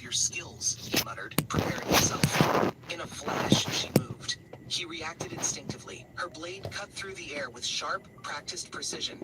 of your skills, he muttered, preparing himself. In a flash, she moved. He reacted instinctively. Her blade cut through the air with sharp, practiced precision.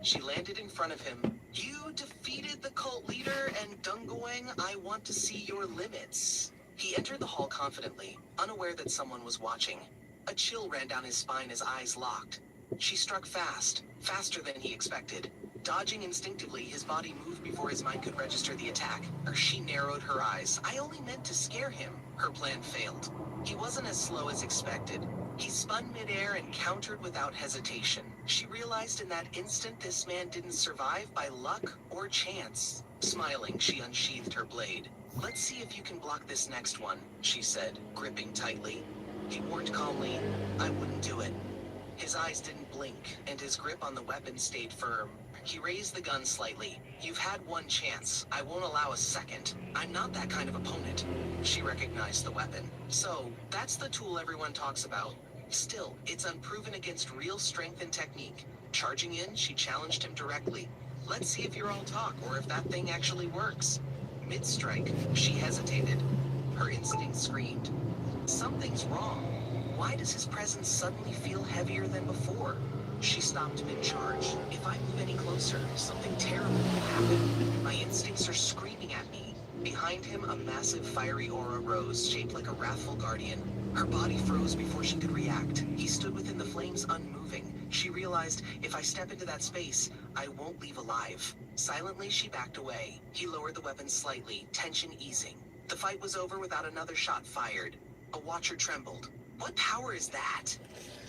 She landed in front of him. You defeated the cult leader, and Dungoang, I want to see your limits. He entered the hall confidently, unaware that someone was watching. A chill ran down his spine as eyes locked. She struck fast, faster than he expected. Dodging instinctively, his body moved before his mind could register the attack. She narrowed her eyes. I only meant to scare him. Her plan failed. He wasn't as slow as expected. He spun midair and countered without hesitation. She realized in that instant this man didn't survive by luck or chance. Smiling, she unsheathed her blade. Let's see if you can block this next one, she said, gripping tightly. He warned calmly, I wouldn't do it. His eyes didn't blink, and his grip on the weapon stayed firm. He raised the gun slightly. You've had one chance. I won't allow a second. I'm not that kind of opponent. She recognized the weapon. So, that's the tool everyone talks about. Still, it's unproven against real strength and technique. Charging in, she challenged him directly. Let's see if you're all talk, or if that thing actually works. Mid-strike, she hesitated. Her instinct screamed. Something's wrong. Why does his presence suddenly feel heavier than before? She stopped mid-charge. If I move any closer, something terrible will happen. My instincts are screaming at me. Behind him, a massive fiery aura rose, shaped like a wrathful guardian. Her body froze before she could react. He stood within the flames, unmoving. She realized, if I step into that space, I won't leave alive. Silently, she backed away. He lowered the weapon slightly, tension easing. The fight was over without another shot fired. A watcher trembled. What power is that?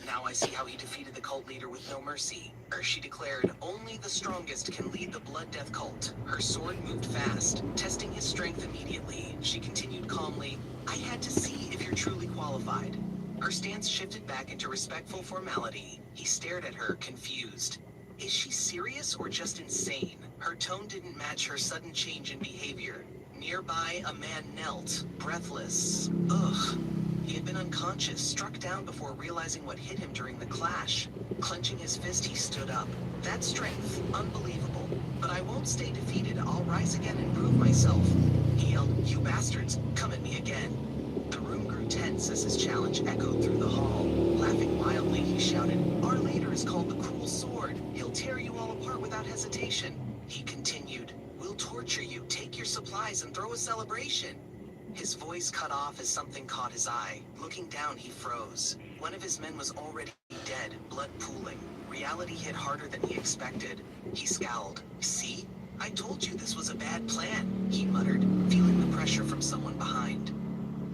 Now I see how he defeated the cult leader with no mercy. She declared, only the strongest can lead the Blood Death cult. Her sword moved fast, testing his strength immediately. She continued calmly, I had to see if you're truly qualified. Her stance shifted back into respectful formality. He stared at her, confused. Is she serious or just insane? Her tone didn't match her sudden change in behavior. Nearby, a man knelt, breathless. Ugh. He had been unconscious, struck down before realizing what hit him during the clash. Clenching his fist, he stood up. That strength, unbelievable. But I won't stay defeated. I'll rise again and prove myself. He yelled, you bastards, come at me again. The room grew tense as his challenge echoed through the hall. Laughing wildly, he shouted, our leader is called the Cruel Sword. He'll tear you all apart without hesitation. He continued, we'll torture you, take your supplies, and throw a celebration. His voice cut off as something caught his eye. Looking down, he froze. One of his men was already dead, blood pooling. Reality hit harder than he expected. He scowled. See? I told you this was a bad plan, he muttered, feeling the pressure from someone behind.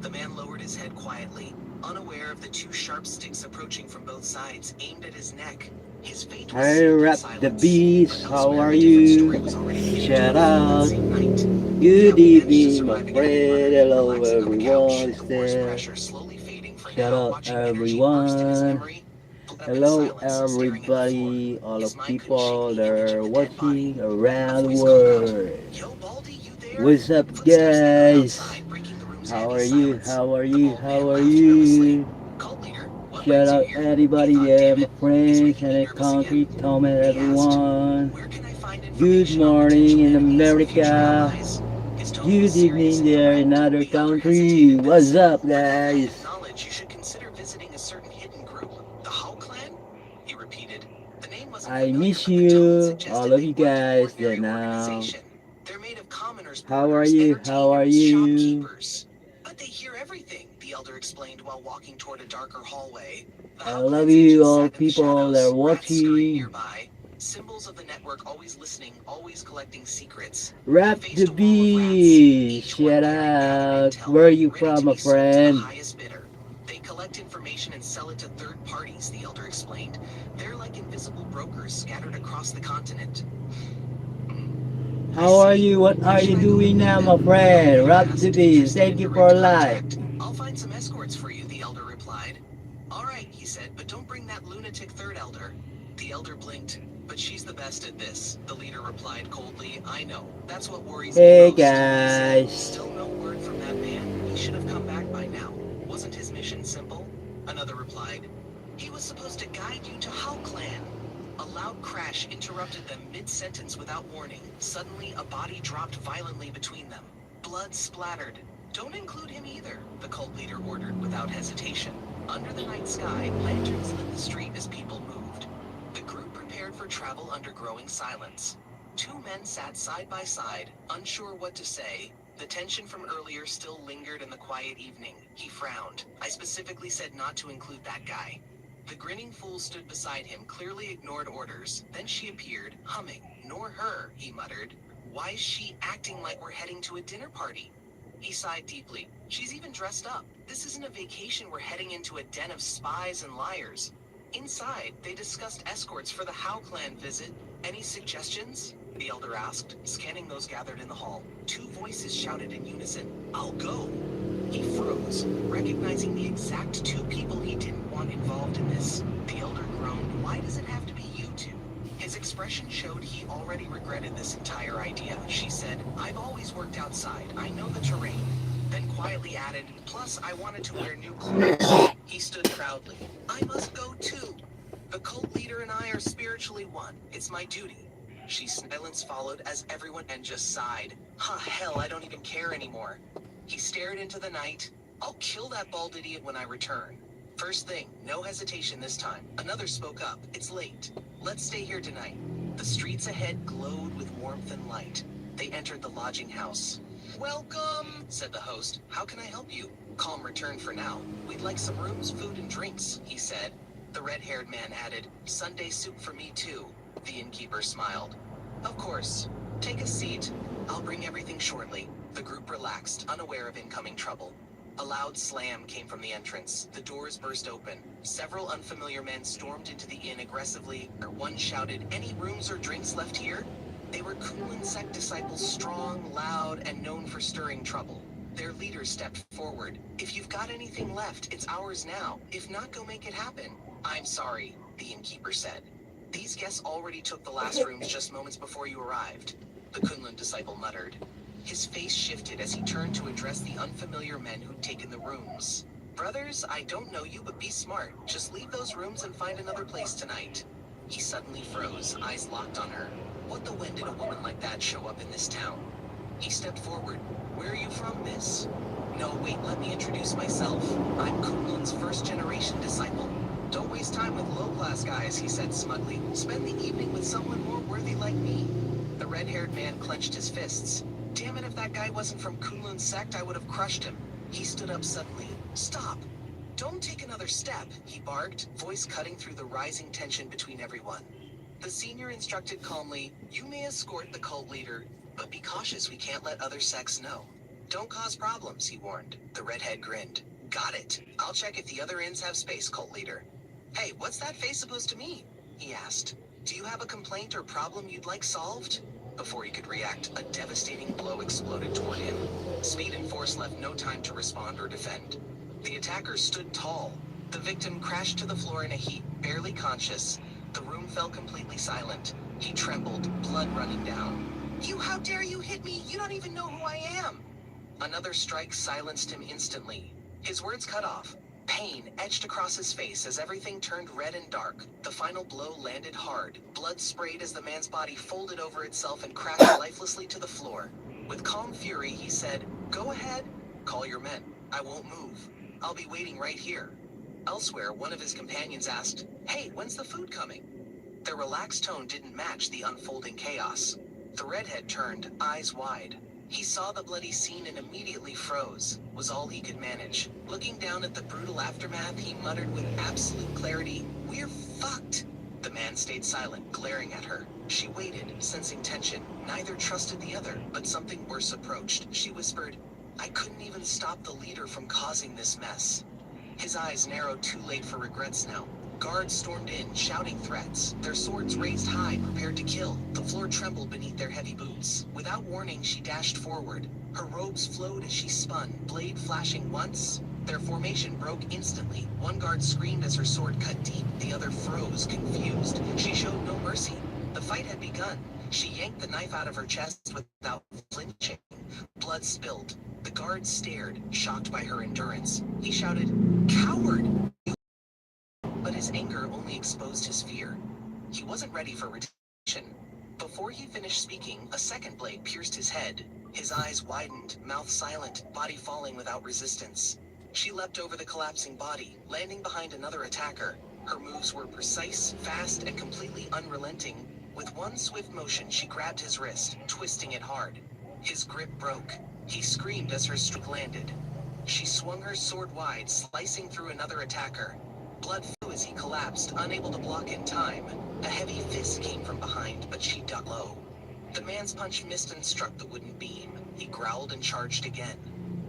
The man lowered his head quietly, unaware of the two sharp sticks approaching from both sides, aimed at his neck. His fate was Hey, sealed in Rap the silence. Beast, But how elsewhere, are a different story you? was already beginning to Shout unfold that out. same night. Yeah, Good we managed to evening, my survive again, he friend. muttered, Hello, relaxing on the couch, everyone. Is the war's there? pressure slowly fading for Shout now, out, watching energy burst in his everyone. memory. Up in Hello, silence, staring at the floor. everybody. All the His mind couldn't shake people the that image are of the dead body. watching A around the voice called out, world. Yo, Baldy, you there? What's up, Footsteps echoed guys? outside, breaking the room's How heavy are you? silence. How are The you? bald How man are laughed nervously. you? Cult leader, what Shout brings you out here? He anybody thought, there, damn my it, he's friends, making and me a nervous again. country, Tom and He asked, everyone. where can I find Good information on potential morning in enemies or future America. allies? His tone was Good serious evening and there in direct. other The elder country. hesitated, then What's said, up, for that kind of guys? knowledge, you should consider visiting a certain hidden group. The How Clan? He repeated. The name wasn't I familiar, miss but the tone you, all suggested of they you weren't an guys there ordinary now. organization. They're made of commoners, How are boarders, you? How are entertainers, you? shopkeepers. But they hear everything, the elder explained while walking toward a darker hallway. The I How love Clan's you, agents all sat in the people that are shadows, rats scurrying watching. nearby, symbols of the network always listening, always collecting secrets. He Rap the faced a wall of rats, beat. each one Shout carrying valued out. intel, Where are you ready to from, my be sold to the friend? highest bidder. They collect information and sell it to third parties, the elder explained. They're like invisible brokers scattered across the continent. I How are see. you? What Where are should you I go to doing meet now, my them? The cult friend? leader Rap the asked, beat. interested Thank in you for direct life. contact. I'll find some escorts for you, the elder replied. All right, he said, but don't bring that lunatic third elder. The elder blinked. But she's the best at this, the leader replied coldly. I know. That's what worries me Hey, most, he said. guys. Still no word from that man? He should have come back by now. Wasn't his mission simple? Another replied. He was supposed to guide you to How Clan. A loud crash interrupted them mid-sentence without warning. Suddenly, a body dropped violently between them. Blood splattered. Don't include him either, the cult leader ordered without hesitation. Under the night sky, lanterns lit the street as people moved. The group prepared for travel under growing silence. Two men sat side by side, unsure what to say. The tension from earlier still lingered in the quiet evening. He frowned. I specifically said not to include that guy. The grinning fool stood beside him, clearly ignored orders. Then she appeared, humming. Nor her, he muttered. Why is she acting like we're heading to a dinner party? He sighed deeply. She's even dressed up. This isn't a vacation, we're heading into a den of spies and liars. Inside, they discussed escorts for the Howe clan visit. Any suggestions? The elder asked, scanning those gathered in the hall. Two voices shouted in unison, I'll go. He froze, recognizing the exact two people he didn't want involved in this. The elder groaned, why does it have to be you two? His expression showed he already regretted this entire idea. She said, I've always worked outside. I know the terrain. Then quietly added, plus I wanted to wear new clothes. He stood proudly. I must go too. The cult leader and I are spiritually one. It's my duty. Silence followed as everyone and just sighed. Hell, I don't even care anymore. He stared into the night. I'll kill that bald idiot when I return. First thing, no hesitation this time. Another spoke up. It's late. Let's stay here tonight. The streets ahead glowed with warmth and light. They entered the lodging house. Welcome, said the host. How can I help you? Calm return for now. We'd like some rooms, food, and drinks, he said. The red-haired man added, Sunday soup for me too. The innkeeper smiled. Of course. Take a seat. I'll bring everything shortly. The group relaxed, unaware of incoming trouble. A loud slam came from the entrance. The doors burst open. Several unfamiliar men stormed into the inn aggressively. One shouted, any rooms or drinks left here? They were Kunlun sect disciples, strong, loud, and known for stirring trouble. Their leader stepped forward. If you've got anything left, it's ours now. If not, go make it happen. I'm sorry, the innkeeper said. These guests already took the last rooms just moments before you arrived, the Kunlun disciple muttered. His face shifted as he turned to address the unfamiliar men who'd taken the rooms. Brothers, I don't know you, but be smart. Just leave those rooms and find another place tonight. He suddenly froze, eyes locked on her. What the when did a woman like that show up in this town? He stepped forward. Where are you from, miss? No, wait, let me introduce myself. I'm Kunlun's first-generation disciple. Don't waste time with low-class guys, he said smugly. Spend the evening with someone more worthy like me. The red-haired man clenched his fists. Damn it, if that guy wasn't from Kunlun's sect, I would have crushed him. He stood up suddenly. Stop. Don't take another step, he barked, voice cutting through the rising tension between everyone. The senior instructed calmly, you may escort the cult leader, but be cautious, we can't let other sects know. Don't cause problems, he warned. The redhead grinned. Got it. I'll check if the other inns have space, cult leader. Hey, what's that face supposed to mean? He asked. Do you have a complaint or problem you'd like solved? Before he could react, a devastating blow exploded toward him. Speed and force left no time to respond or defend. The attacker stood tall. The victim crashed to the floor in a heap, barely conscious. The room fell completely silent. He trembled, blood running down. How dare you hit me? You don't even know who I am. Another strike silenced him instantly. His words cut off. Pain etched across his face as everything turned red and dark. The final blow landed hard. Blood sprayed as the man's body folded over itself and crashed lifelessly to the floor. With calm fury, he said, Go ahead. Call your men. I won't move. I'll be waiting right here. Elsewhere, one of his companions asked, Hey, when's the food coming? Their relaxed tone didn't match the unfolding chaos. The redhead turned, eyes wide. He saw the bloody scene and immediately froze, was all he could manage. Looking down at the brutal aftermath, he muttered with absolute clarity, We're fucked. The man stayed silent, glaring at her. She waited, sensing tension. Neither trusted the other, but something worse approached. She whispered, I couldn't even stop the leader from causing this mess. His eyes narrowed too late for regrets now. Guards stormed in, shouting threats, their swords raised high, prepared to kill. The floor trembled beneath their heavy boots. Without warning, she dashed forward. Her robes flowed as she spun, blade flashing once. Their formation broke instantly. One guard screamed as her sword cut deep. The other froze, confused. She showed no mercy. The fight had begun. She yanked the knife out of her chest without flinching. Blood spilled. The guard stared, shocked by her endurance. He shouted, Coward! But his anger only exposed his fear. He wasn't ready for retaliation. Before he finished speaking, a second blade pierced his head. His eyes widened, mouth silent, body falling without resistance. She leapt over the collapsing body, landing behind another attacker. Her moves were precise, fast, and completely unrelenting. With one swift motion, she grabbed his wrist, twisting it hard. His grip broke. He screamed as her strike landed. She swung her sword wide, slicing through another attacker. Blood flew as he collapsed, unable to block in time. A heavy fist came from behind, but she ducked low. The man's punch missed and struck the wooden beam. He growled and charged again.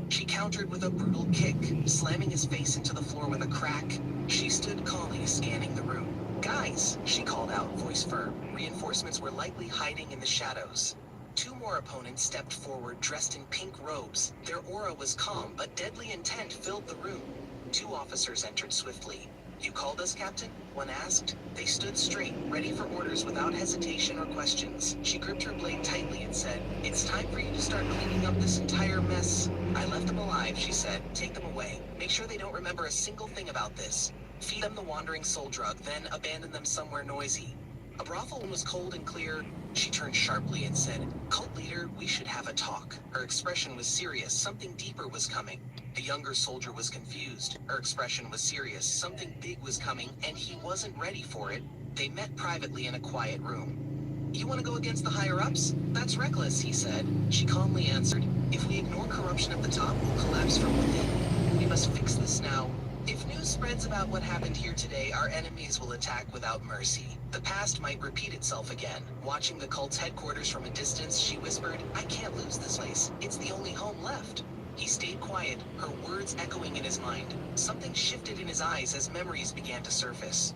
She countered with a brutal kick, slamming his face into the floor with a crack. She stood calmly, scanning the room. "Guys," she called out, voice firm. Reinforcements were likely hiding in the shadows. Two more opponents stepped forward, dressed in pink robes. Their aura was calm, but deadly intent filled the room. Two officers entered swiftly. "You called us, Captain?" one asked. They stood straight, ready for orders without hesitation or questions. She gripped her blade tightly and said, "It's time for you to start cleaning up this entire mess." "I left them alive," she said. "Take them away. Make sure they don't remember a single thing about this. Feed them the wandering soul drug, then abandon them somewhere noisy." A brothel was cold and clear. She turned sharply and said, "Cult leader, we should have a talk." Her expression was serious. Something deeper was coming. The younger soldier was confused. Her expression was serious. Something big was coming, and he wasn't ready for it. They met privately in a quiet room. "You want to go against the higher-ups? That's reckless," he said. She calmly answered, "If we ignore corruption at the top, we'll collapse from within. We must fix this now. If news spreads about what happened here today, our enemies will attack without mercy. The past might repeat itself again." Watching the cult's headquarters from a distance, she whispered, "I can't lose this place. It's the only home left." He stayed quiet, her words echoing in his mind. Something shifted in his eyes as memories began to surface.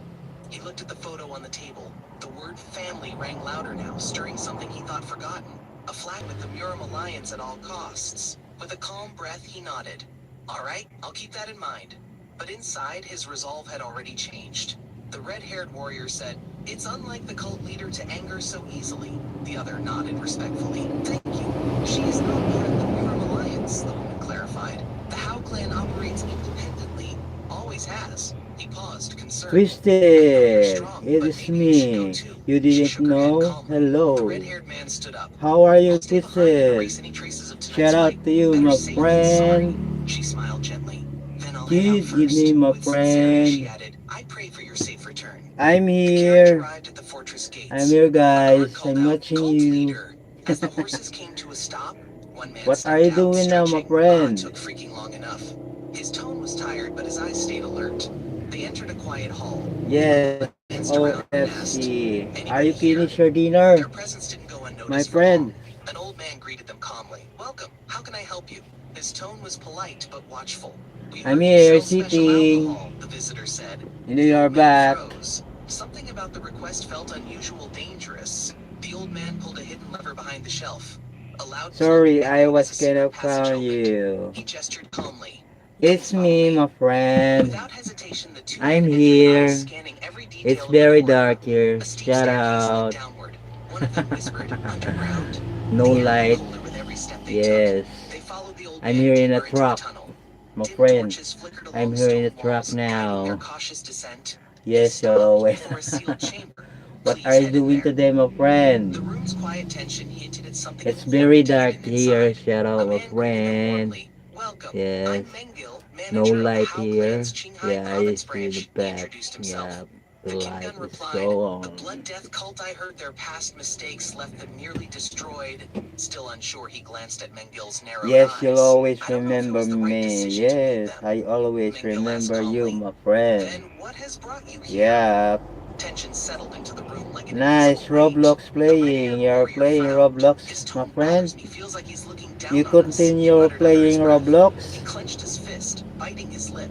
He looked at the photo on the table. The word family rang louder now, stirring something he thought forgotten. A flag with the Murim Alliance at all costs. With a calm breath, he nodded. "All right, I'll keep that in mind." But inside, his resolve had already changed. The red-haired warrior said, "It's unlike the cult leader to anger so easily." The other nodded respectfully. "Thank you. She is not part of the Murim Alliance," the woman clarified. "The Hao clan operates independently. Always has." He paused, concerned. "I know you're Twisted, strong, it but is maybe you should go me. too." You She didn't shook her head know? calmly. The Hello. red-haired man stood up. How are you, "I'll stay behind and Twisted? erase any traces of tonight's Shout fight. out to you, Better my safe than sorry." friend. She smiled gently. "Then I'll head out Dude, give me first." my With sincerity, she friend. added, "I pray for your safe return." I'm The carriage here. arrived at the fortress I'm gates. here, A guard guys. called I'm out, watching "Cult you. leader." As the horses came to a stop, one man What are stepped you out, doing now, my stretching. "Ah, it friend? took freaking long enough." His tone was tired, but his eyes stayed alert. They entered a quiet hall. The Yes, owner glanced around and asked, OFC. Are "Anybody you here?" finished your dinner? Their presence didn't go My unnoticed for friend. long. An old man greeted them calmly. "Welcome. How can I help you?" His tone was polite but watchful. "We I'm heard you here, sell special sitting. alcohol," the visitor said. You know The you're old man back. froze. Something about the request felt unusual, dangerous. The old man pulled a hidden lever behind the shelf. A loud Sorry, plugging I rang as was a gonna secret passage call opened. you. He gestured calmly. It's "Please follow me, me." my friend. Without hesitation, the two I'm men entered, eyes here. scanning every It's detail of the very corridor. dark here. A steep Shout staircase led out. downward. One of them whispered, "Underground?" No The air grew light. colder with every step they took. Yes. They followed the old I'm man here in a deeper into a truck, tunnel. my Dim friend. torches flickered I'm along here in a stone truck walls, guiding their now. cautious descent. They Yes, stopped always. before a sealed chamber. What are "Please you head in doing there." today, my The friend? room's quiet tension hinted at something It's very important dark hidden here. inside. Shout A out, my man greeted them friend. warmly. "Welcome. Yes. I'm Mengil, No manager of the light Hao clan's here. Qinghai Yeah, I province see the branch," he back. introduced himself. Yeah, the The light Kingun is replied, so "The on. Blood Death cult, I heard their past mistakes left them nearly destroyed." Still unsure, he glanced at Mengil's narrowed Yes, you'll eyes. always "I don't know if it remember was the right me. decision to leave Yes, them." I always Mengil asked remember you, calmly, my friend. "Then what has brought you here?" Yeah, Tension settled into the room like an invisible nice weight. Roblox The playing. red-haired You're warrior playing frowned. Roblox, "His my tone friend. bothers me, feels like he's looking You down on us," he continue muttered under his playing breath. He Roblox? clenched his fist, biting his lip.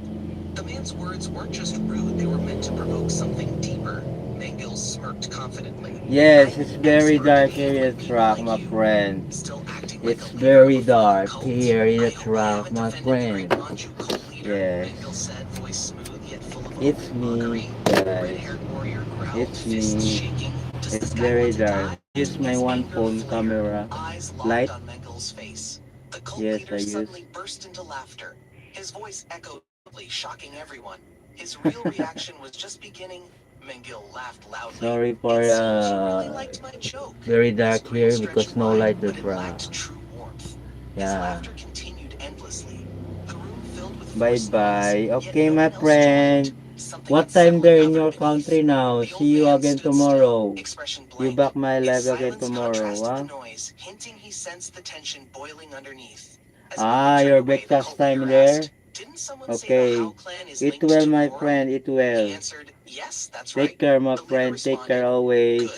The man's words weren't just rude, they were meant to provoke something deeper. Mengil smirked confidently. Yes, "I'm it's an very expert to dark behave here in with the people truck, like my you." friend. Still acting like a It's leader of very a fallen dark cult. here in "I the hope I truck, haven't my offended the great friend. Manju cult leader," Yes, Mengil said, voice smooth yet full of it's me, mockery. The guys. red-haired warrior growled, It's fists me. shaking. "Does It's this guy very want to dark. die?" I use my His one anger phone flared, camera. eyes locked Light? on Mengel's face. The cult Yes, I leader use. suddenly burst into laughter. His voice echoed loudly, shocking everyone. His real reaction was just beginning. Mengil laughed loudly. Sorry "It for seems you really liked my joke." very His dark grin here stretched because no wide, light the but it truck. lacked true warmth. His Yeah. laughter continued endlessly. The room filled with Bye forced noise, bye. yet Okay, no my one else joined. friend. Something What time unsettling there in hovered your beneath. country now? The old See you man again stood still, tomorrow. expression You blank. back my His live again silence tomorrow, contrasted the huh? noise, hinting he sensed the tension boiling underneath. As movement Ah, turned your away, the breakfast cult leader time there? asked, "Didn't someone say the How Okay. clan is Eat linked well, to my Nora?" friend. Eat He well. answered, "Yes, that's Take right." care, my The leader friend. Take care responded, "Good." always.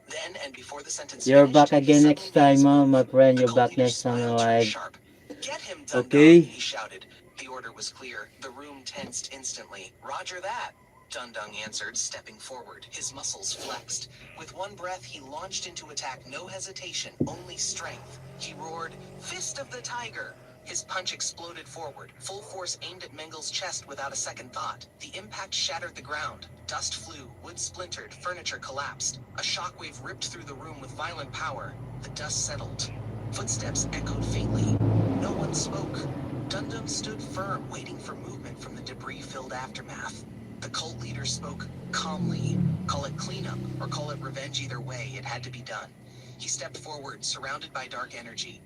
Then, and before the sentence You're back finished, he again suddenly next made time, his huh, my move. friend. The You're cult back leader's next time smile turned alive. sharp. "Get him, Dundung," Okay? he shouted. The order was clear. The room tensed instantly. "Roger that," Dundung answered, stepping forward, his muscles flexed. With one breath, he launched into attack, no hesitation, only strength. He roared, "Fist of the Tiger!" His punch exploded forward, full force aimed at Mengel's chest without a second thought. The impact shattered the ground. Dust flew, wood splintered, furniture collapsed. A shockwave ripped through the room with violent power. The dust settled. Footsteps echoed faintly. No one spoke. Dundum stood firm, waiting for movement from the debris-filled aftermath. The cult leader spoke calmly. Call it cleanup, or call it revenge, either way, it had to be done. He stepped forward, surrounded by dark energy.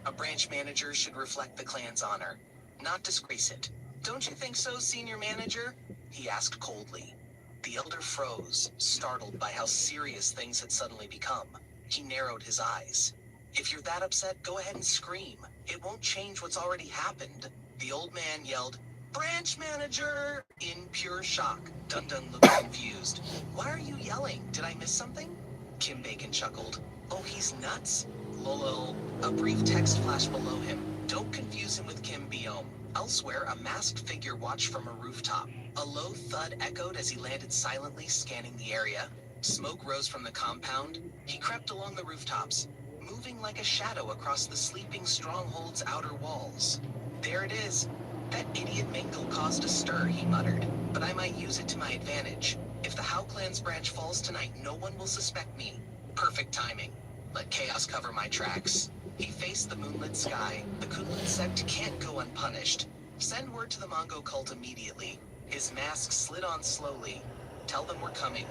A branch manager should reflect the clan's honor, not disgrace it. "Don't you think so, senior manager?" he asked coldly. The elder froze, startled by how serious things had suddenly become. He narrowed his eyes. "If you're that upset, go ahead and scream. It won't change what's already happened." The old man yelled, "Branch manager!" in pure shock. Dundun looked confused. "Why are you yelling? Did I miss something?" Kim Bacon chuckled. "Oh, he's nuts? Lol." A brief text flashed below him. "Don't confuse him with Kim Biome." Elsewhere, a masked figure watched from a rooftop. A low thud echoed as he landed silently, scanning the area. Smoke rose from the compound. He crept along the rooftops, moving like a shadow across the sleeping stronghold's outer walls. "There it is. That idiot Mengel caused a stir," he muttered. "But I might use it to my advantage. If the How Clan's branch falls tonight, no one will suspect me. Perfect timing. Let chaos cover my tracks." He faced the moonlit sky. The Kunlun sect can't go unpunished. Send word to the Mongo cult immediately. His mask slid on slowly. "Tell them we're coming,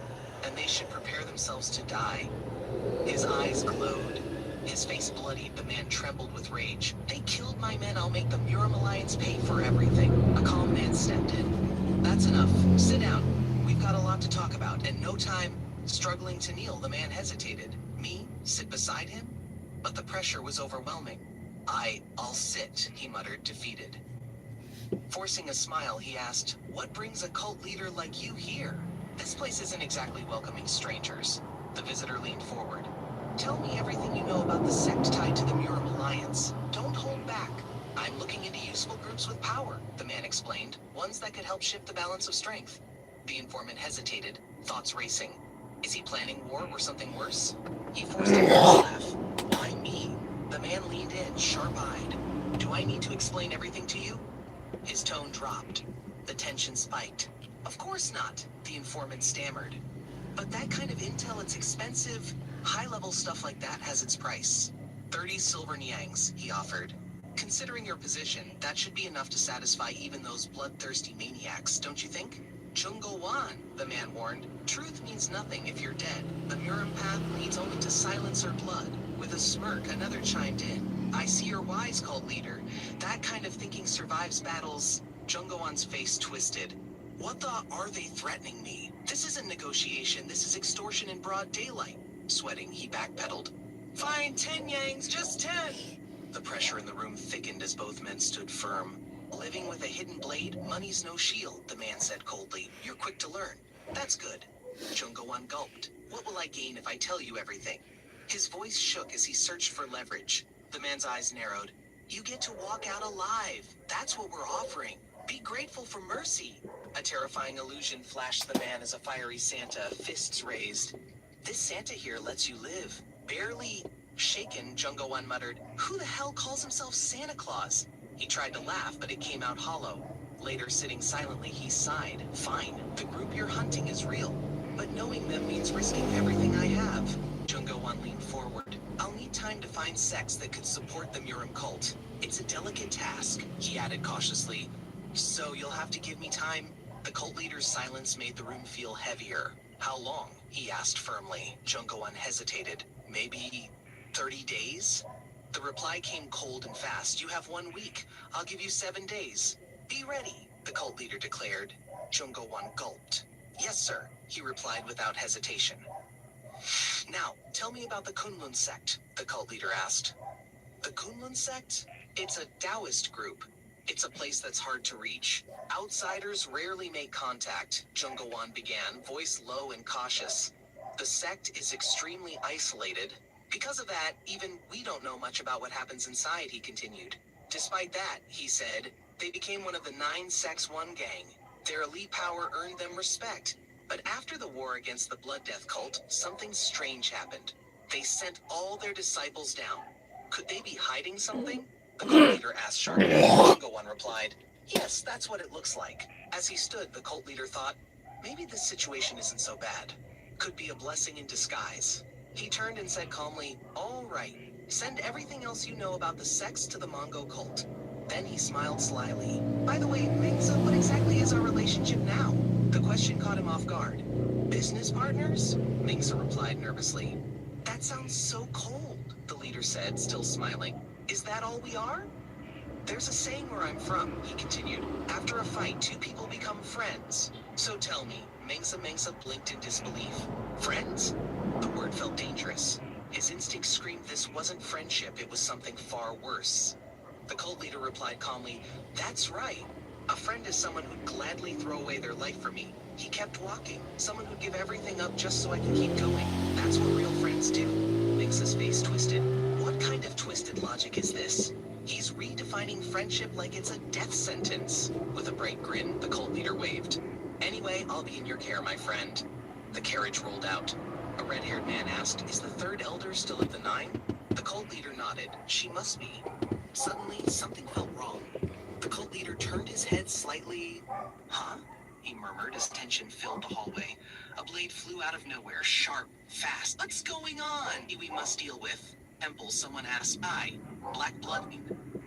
and they should prepare themselves to die." His eyes glowed. His face bloodied. The man trembled with rage. "They killed my men. I'll make the Muram Alliance pay for everything." A calm man stepped in. "That's enough. Sit down. We've got a lot to talk about, and no time." Struggling to kneel, the man hesitated. "Me? Sit beside him?" But the pressure was overwhelming. "I'll sit," he muttered, defeated. Forcing a smile, he asked, "What brings a cult leader like you here? This place isn't exactly welcoming strangers." The visitor leaned forward. "Tell me everything you know about the sect tied to the Muram Alliance. Don't hold back." "I'm looking into useful groups with power," the man explained. "Ones that could help shift the balance of strength." The informant hesitated, thoughts racing. Is he planning war or something worse? He forced a false laugh. "Why me?" The man leaned in, sharp-eyed. "Do I need to explain everything to you?" His tone dropped. The tension spiked. "Of course not," the informant stammered. "But that kind of intel, it's expensive. High-level stuff like that has its price." 30 silver niangs, he offered. "Considering your position, that should be enough to satisfy even those bloodthirsty maniacs, don't you think?" "Chungo Wan," the man warned. "Truth means nothing if you're dead. The Muram path leads only to silence or blood." With a smirk, another chimed in. "I see you're wise, cult leader. That kind of thinking survives battles." Jungoan's face twisted. "What the are they threatening me? This isn't negotiation, this is extortion in broad daylight." Sweating, he backpedaled. "Fine, 10 yangs, just 10." The pressure in the room thickened as both men stood firm. "Living with a hidden blade, money's no shield," the man said coldly. "You're quick to learn. That's good." Jungoan gulped. "What will I gain if I tell you everything?" His voice shook as he searched for leverage. The man's eyes narrowed. "You get to walk out alive. That's what we're offering. Be grateful for mercy." A terrifying illusion flashed the man as a fiery Santa, fists raised. "This Santa here lets you live. Barely." Shaken, Jungo-One muttered, "Who the hell calls himself Santa Claus?" He tried to laugh, but it came out hollow. Later, sitting silently, he sighed. "Fine, the group you're hunting is real. But knowing them means risking everything I have." Jungo-One leaned forward. "I'll need time to find sects that could support the Muram cult. It's a delicate task," he added cautiously. "So you'll have to give me time." The cult leader's silence made the room feel heavier. "How long?" he asked firmly. Jungo-One hesitated. "Maybe 30 days?" The reply came cold and fast. You have 1 week. I'll give you 7 days. Be ready, the cult leader declared. Jung-go-won gulped. Yes, sir, he replied without hesitation. Now, tell me about the Kunlun sect, the cult leader asked. The Kunlun sect? It's a Taoist group. It's a place that's hard to reach. Outsiders rarely make contact, Jung-go-won began, voice low and cautious. The sect is extremely isolated. Because of that, even we don't know much about what happens inside, he continued. Despite that, he said, they became one of the 9 sects 1 gang. Their elite power earned them respect. But after the war against the Blood Death cult, something strange happened. They sent all their disciples down. Could they be hiding something? The cult leader asked sharply. Jung-go-won replied, yes, that's what it looks like. As he stood, the cult leader thought, maybe this situation isn't so bad. Could be a blessing in disguise. He turned and said calmly, all right, send everything else you know about the sects to the Mongo cult. Then he smiled slyly. By the way, Mingsa, what exactly is our relationship now? The question caught him off guard. Business partners? Mingsa replied nervously. That sounds so cold, the leader said, still smiling. Is that all we are? There's a saying where I'm from, he continued. After a fight, 2 people become friends. So tell me, Mengsa blinked in disbelief. Friends? The word felt dangerous. His instinct screamed this wasn't friendship, it was something far worse. The cult leader replied calmly, that's right. A friend is someone who'd gladly throw away their life for me. He kept walking. Someone who'd give everything up just so I can keep going. That's what real friends do. Mingsa's face twisted. What kind of twisted logic is this? He's redefining friendship like it's a death sentence. With a bright grin, the cult leader waved. Anyway, I'll be in your care, my friend. The carriage rolled out. A red-haired man asked, is the 3rd elder still at the 9? The cult leader nodded. She must be. Suddenly, something felt wrong. The cult leader turned his head slightly. Huh? He murmured as tension filled the hallway. A blade flew out of nowhere, sharp, fast. What's going on? We must deal with. Temple, someone asked. Aye, black blood.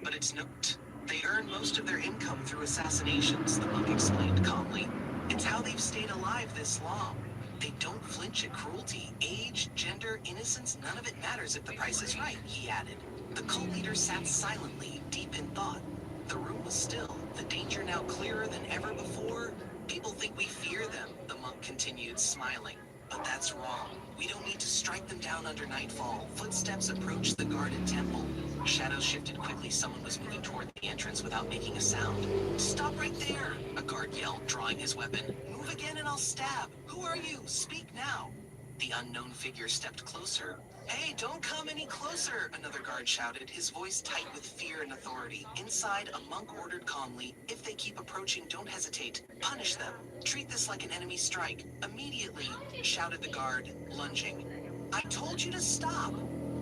But it's not. They earn most of their income through assassinations, the monk explained calmly. It's how they've stayed alive this long. They don't flinch at cruelty. Age, gender, innocence, none of it matters if the price is right, he added. The cult leader sat silently, deep in thought. The room was still, the danger now clearer than ever before. People think we fear them, the monk continued, smiling. But that's wrong. We don't need to strike them down under nightfall. Footsteps approached the guarded temple. Shadows shifted quickly. Someone was moving toward the entrance without making a sound. Stop right there, a guard yelled, drawing his weapon. Move again and I'll stab. Who are you? Speak now. The unknown figure stepped closer. Hey, don't come any closer, another guard shouted, his voice tight with fear and authority. Inside, a monk ordered calmly, if they keep approaching, don't hesitate. Punish them. Treat this like an enemy strike. Immediately, shouted the guard, lunging. I told you to stop.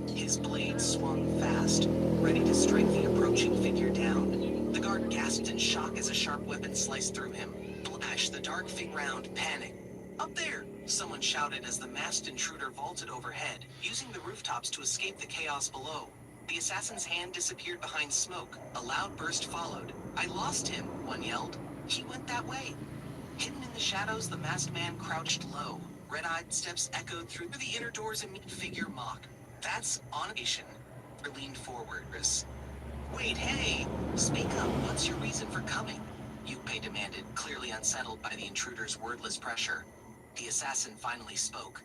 His blade swung fast, ready to strike the approaching figure down. The guard gasped in shock as a sharp weapon sliced through him. Flash, the dark figure round, panic. Up there! Someone shouted as the masked intruder vaulted overhead, using the rooftops to escape the chaos below. The assassin's hand disappeared behind smoke. A loud burst followed. I lost him, one yelled. He went that way. Hidden in the shadows, the masked man crouched low. Red-eyed steps echoed through the inner doors and figure mock. That's onation. Leaned forward. Wait, hey! Speak up. What's your reason for coming? Yukpei demanded, clearly unsettled by the intruder's wordless pressure. The assassin finally spoke.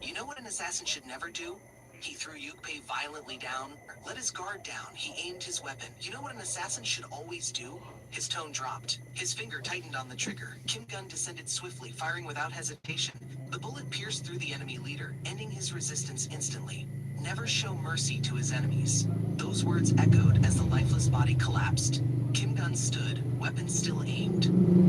You know what an assassin should never do? He threw Yukpei violently down, let his guard down. He aimed his weapon. You know what an assassin should always do? His tone dropped. His finger tightened on the trigger. Kim Gun descended swiftly, firing without hesitation. The bullet pierced through the enemy leader, ending his resistance instantly. Never show mercy to his enemies. Those words echoed as the lifeless body collapsed. Kim Gun stood, weapon still aimed.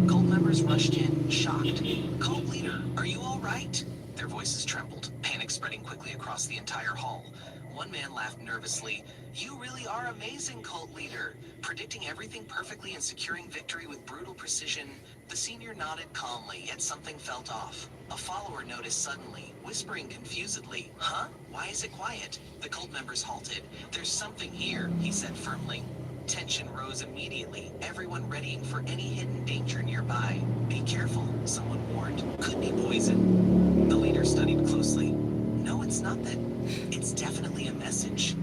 Cult members rushed in, shocked. Cult leader, are you all right? Their voices trembled, panic spreading quickly across the entire hall. One man laughed nervously. You really are amazing, cult leader. Predicting everything perfectly and securing victory with brutal precision. The senior nodded calmly, yet something felt off. A follower noticed suddenly, whispering confusedly, huh? Why is it quiet? The cult members halted. There's something here, he said firmly. Tension rose immediately, everyone readying for any hidden danger nearby. Be careful, someone warned. Could be poison. The leader studied closely. No, it's not that. It's definitely a message.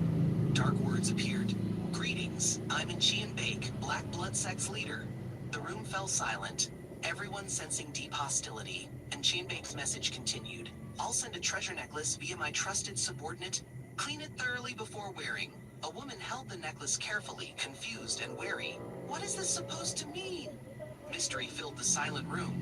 Dark words appeared. Greetings, I'm Bake, Black Blood Sect's leader. The room fell silent, everyone sensing deep hostility, and Bake's message continued. I'll send a treasure necklace via my trusted subordinate. Clean it thoroughly before wearing. A woman held the necklace carefully, confused and wary. What is this supposed to mean? Mystery filled the silent room.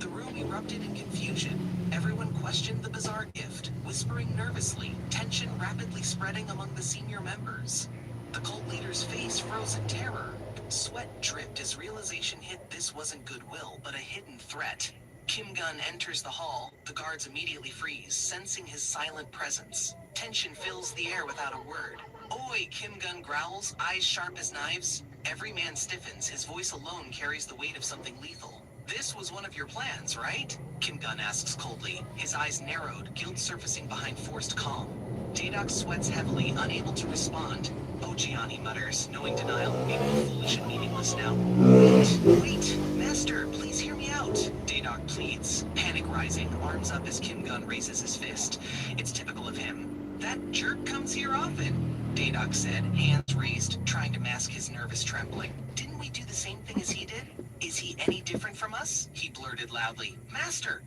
The room erupted in confusion. Everyone questioned the bizarre gift, whispering nervously, tension rapidly spreading among the senior members. The cult leader's face froze in terror. Sweat dripped as realization hit this wasn't goodwill, but a hidden threat. Kim Gun enters the hall. The guards immediately freeze, sensing his silent presence. Tension fills the air without a word. Oi, Kim Gun growls, eyes sharp as knives. Every man stiffens, his voice alone carries the weight of something lethal. This was one of your plans, right? Kim Gun asks coldly, his eyes narrowed, guilt surfacing behind forced calm. Dadok sweats heavily, unable to respond. Oh, Gianni mutters, knowing denial will be both foolish and meaningless now. Wait, Master, please hear me out. Dadok pleads, panic rising, arms up as Kim Gun raises his fist. It's typical of him. That jerk comes here often, Dadok said, hands raised, trying to mask his nervous trembling. Didn't we do the same thing as he did? Is he any different from us? He blurted loudly. Master,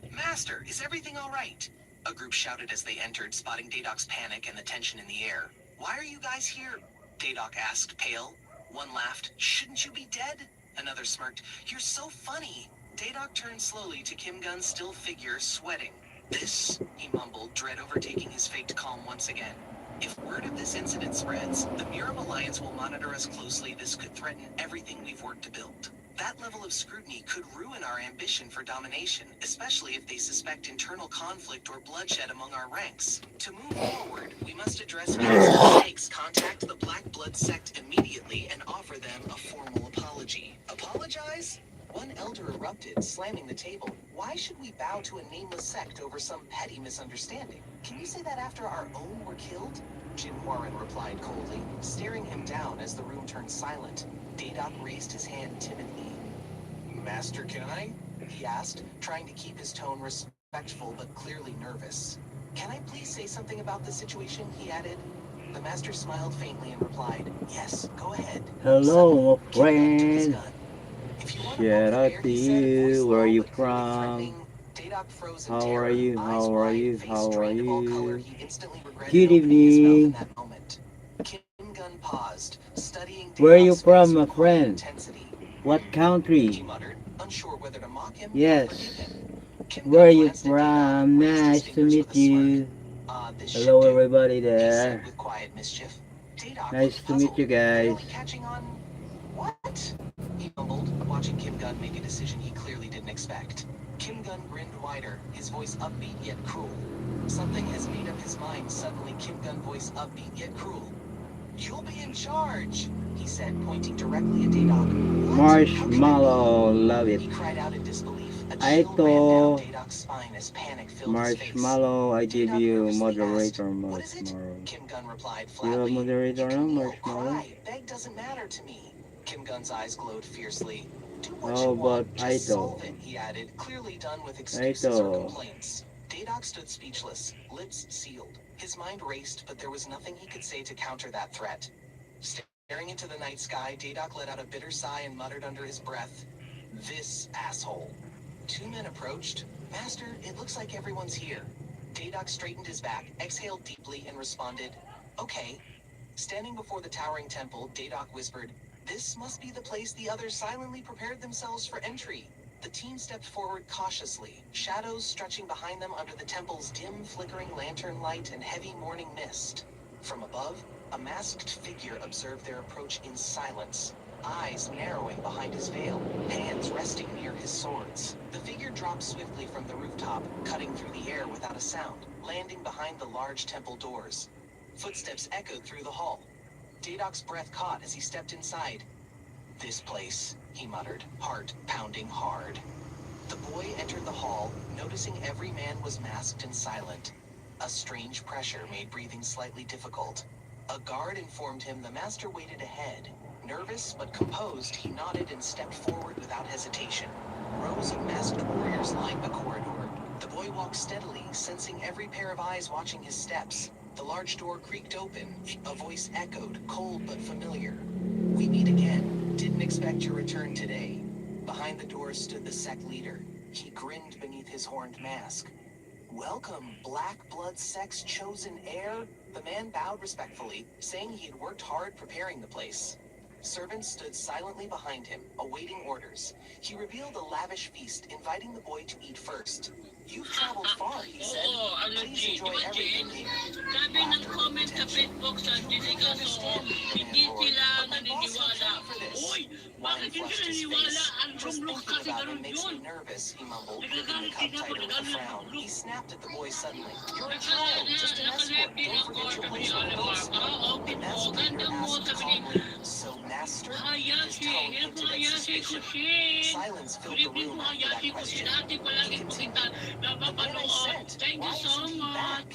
is everything all right? A group shouted as they entered, spotting Dadok's panic and the tension in the air. Why are you guys here? Dadok asked, pale. One laughed. Shouldn't you be dead? Another smirked. You're so funny. Dadok turned slowly to Kim Gun's still figure, sweating. This, he mumbled, dread overtaking his faked calm once again. If word of this incident spreads, the Muram Alliance will monitor us closely. This could threaten everything we've worked to build. That level of scrutiny could ruin our ambition for domination, especially if they suspect internal conflict or bloodshed among our ranks. To move forward, we must address past mistakes, contact the Black Blood Sect immediately, and offer them a formal apology. Apologize? One elder erupted, slamming the table. Why should we bow to a nameless sect over some petty misunderstanding? Can you say that after our own were killed? Jim Warren replied coldly, staring him down as the room turned silent. Dadok raised his hand timidly. Master, can I? He asked, trying to keep his tone respectful but clearly nervous. Can I please say something about the situation? He added. The master smiled faintly and replied, yes, go ahead. Hello, my Kim Gun took his friend. gun. If you want to poke Shout the out bear, to he said, voice you. Where are low you but clearly from? threatening. Dadok froze in How are terror, you? eyes How are wide, you? face How are drained of all color. you? He instantly regretted Good opening his mouth in evening. that moment. Kim Gun paused, studying Where are you Dadok's from, face my with quiet friend? intensity. What He country? muttered, unsure whether to mock him or forgive Yes. him. Kim Where are Gun you glanced at Dadok, from? raised his Nice to fingers with meet a smirk. you. This should Hello, do, everybody he said there. with quiet mischief. Dadok Nice looked to meet you puzzled, guys. barely catching on. What? He mumbled, watching Kim Gun make a decision he clearly didn't expect. Kim Gun grinned wider, his voice upbeat yet cruel. Something has made up his mind suddenly. Kim Gun voice upbeat yet cruel. You'll be in charge, he said, pointing directly at Dadok. What? How can that Marshmallow, love be? it. He cried out in disbelief. A chill ran down Aito, Dadok's spine as panic filled his face. Marshmallow, I give Dadok you nervously asked, moderator what is it? tomorrow. Kim Gun replied You have flatly, you moderator now, can kneel, Marshmallow? cry, beg doesn't matter to me. Kim Gun's eyes glowed fiercely. Do what How you about want, just Aito? solve it, he added, clearly done with excuses or Aito. complaints. Dadok stood speechless, lips sealed. His mind raced, but there was nothing he could say to counter that threat. Staring into the night sky, Dadok let out a bitter sigh and muttered under his breath, this asshole. Two men approached. Master, it looks like everyone's here. Dadok straightened his back, exhaled deeply, and responded, okay. Standing before the towering temple, Dadok whispered, this must be the place the others silently prepared themselves for entry. The team stepped forward cautiously, shadows stretching behind them under the temple's dim, flickering lantern light and heavy morning mist. From above, a masked figure observed their approach in silence, eyes narrowing behind his veil, hands resting near his swords. The figure dropped swiftly from the rooftop, cutting through the air without a sound, landing behind the large temple doors. Footsteps echoed through the hall. Dadok's breath caught as he stepped inside. This place, he muttered, heart pounding hard. The boy entered the hall, noticing every man was masked and silent. A strange pressure made breathing slightly difficult. A guard informed him the master waited ahead. Nervous but composed, he nodded and stepped forward without hesitation. Rows of masked warriors lined the corridor. The boy walked steadily, sensing every pair of eyes watching his steps. The large door creaked open. A voice echoed, cold but familiar. "We meet again. Didn't expect your return today." Behind the door stood the sect leader. He grinned beneath his horned mask. "Welcome, Black Blood Sect's chosen heir." The man bowed respectfully, saying he had worked hard preparing the place. Servants stood silently behind him, awaiting orders. He revealed a lavish feast, inviting the boy to eat first. "You've traveled far," he said. "Please enjoy everything here." Sabi ng comment sa Facebook sa Jessica Soho, hindi sila naniniwala. Uy, bakit hindi sila naniniwala? Ang rumlok kasi ganun yun. Nervous, he mumbled, gripping the cup tighter with a frown. He snapped at the boy suddenly. "You're a child, just an escort. Don't forget your place with adults." The masked leader asked calmly, "So, master?" His tone hinted at suspicion. Silence filled the room after that question. He continued, "The man I sent, why isn't he back?"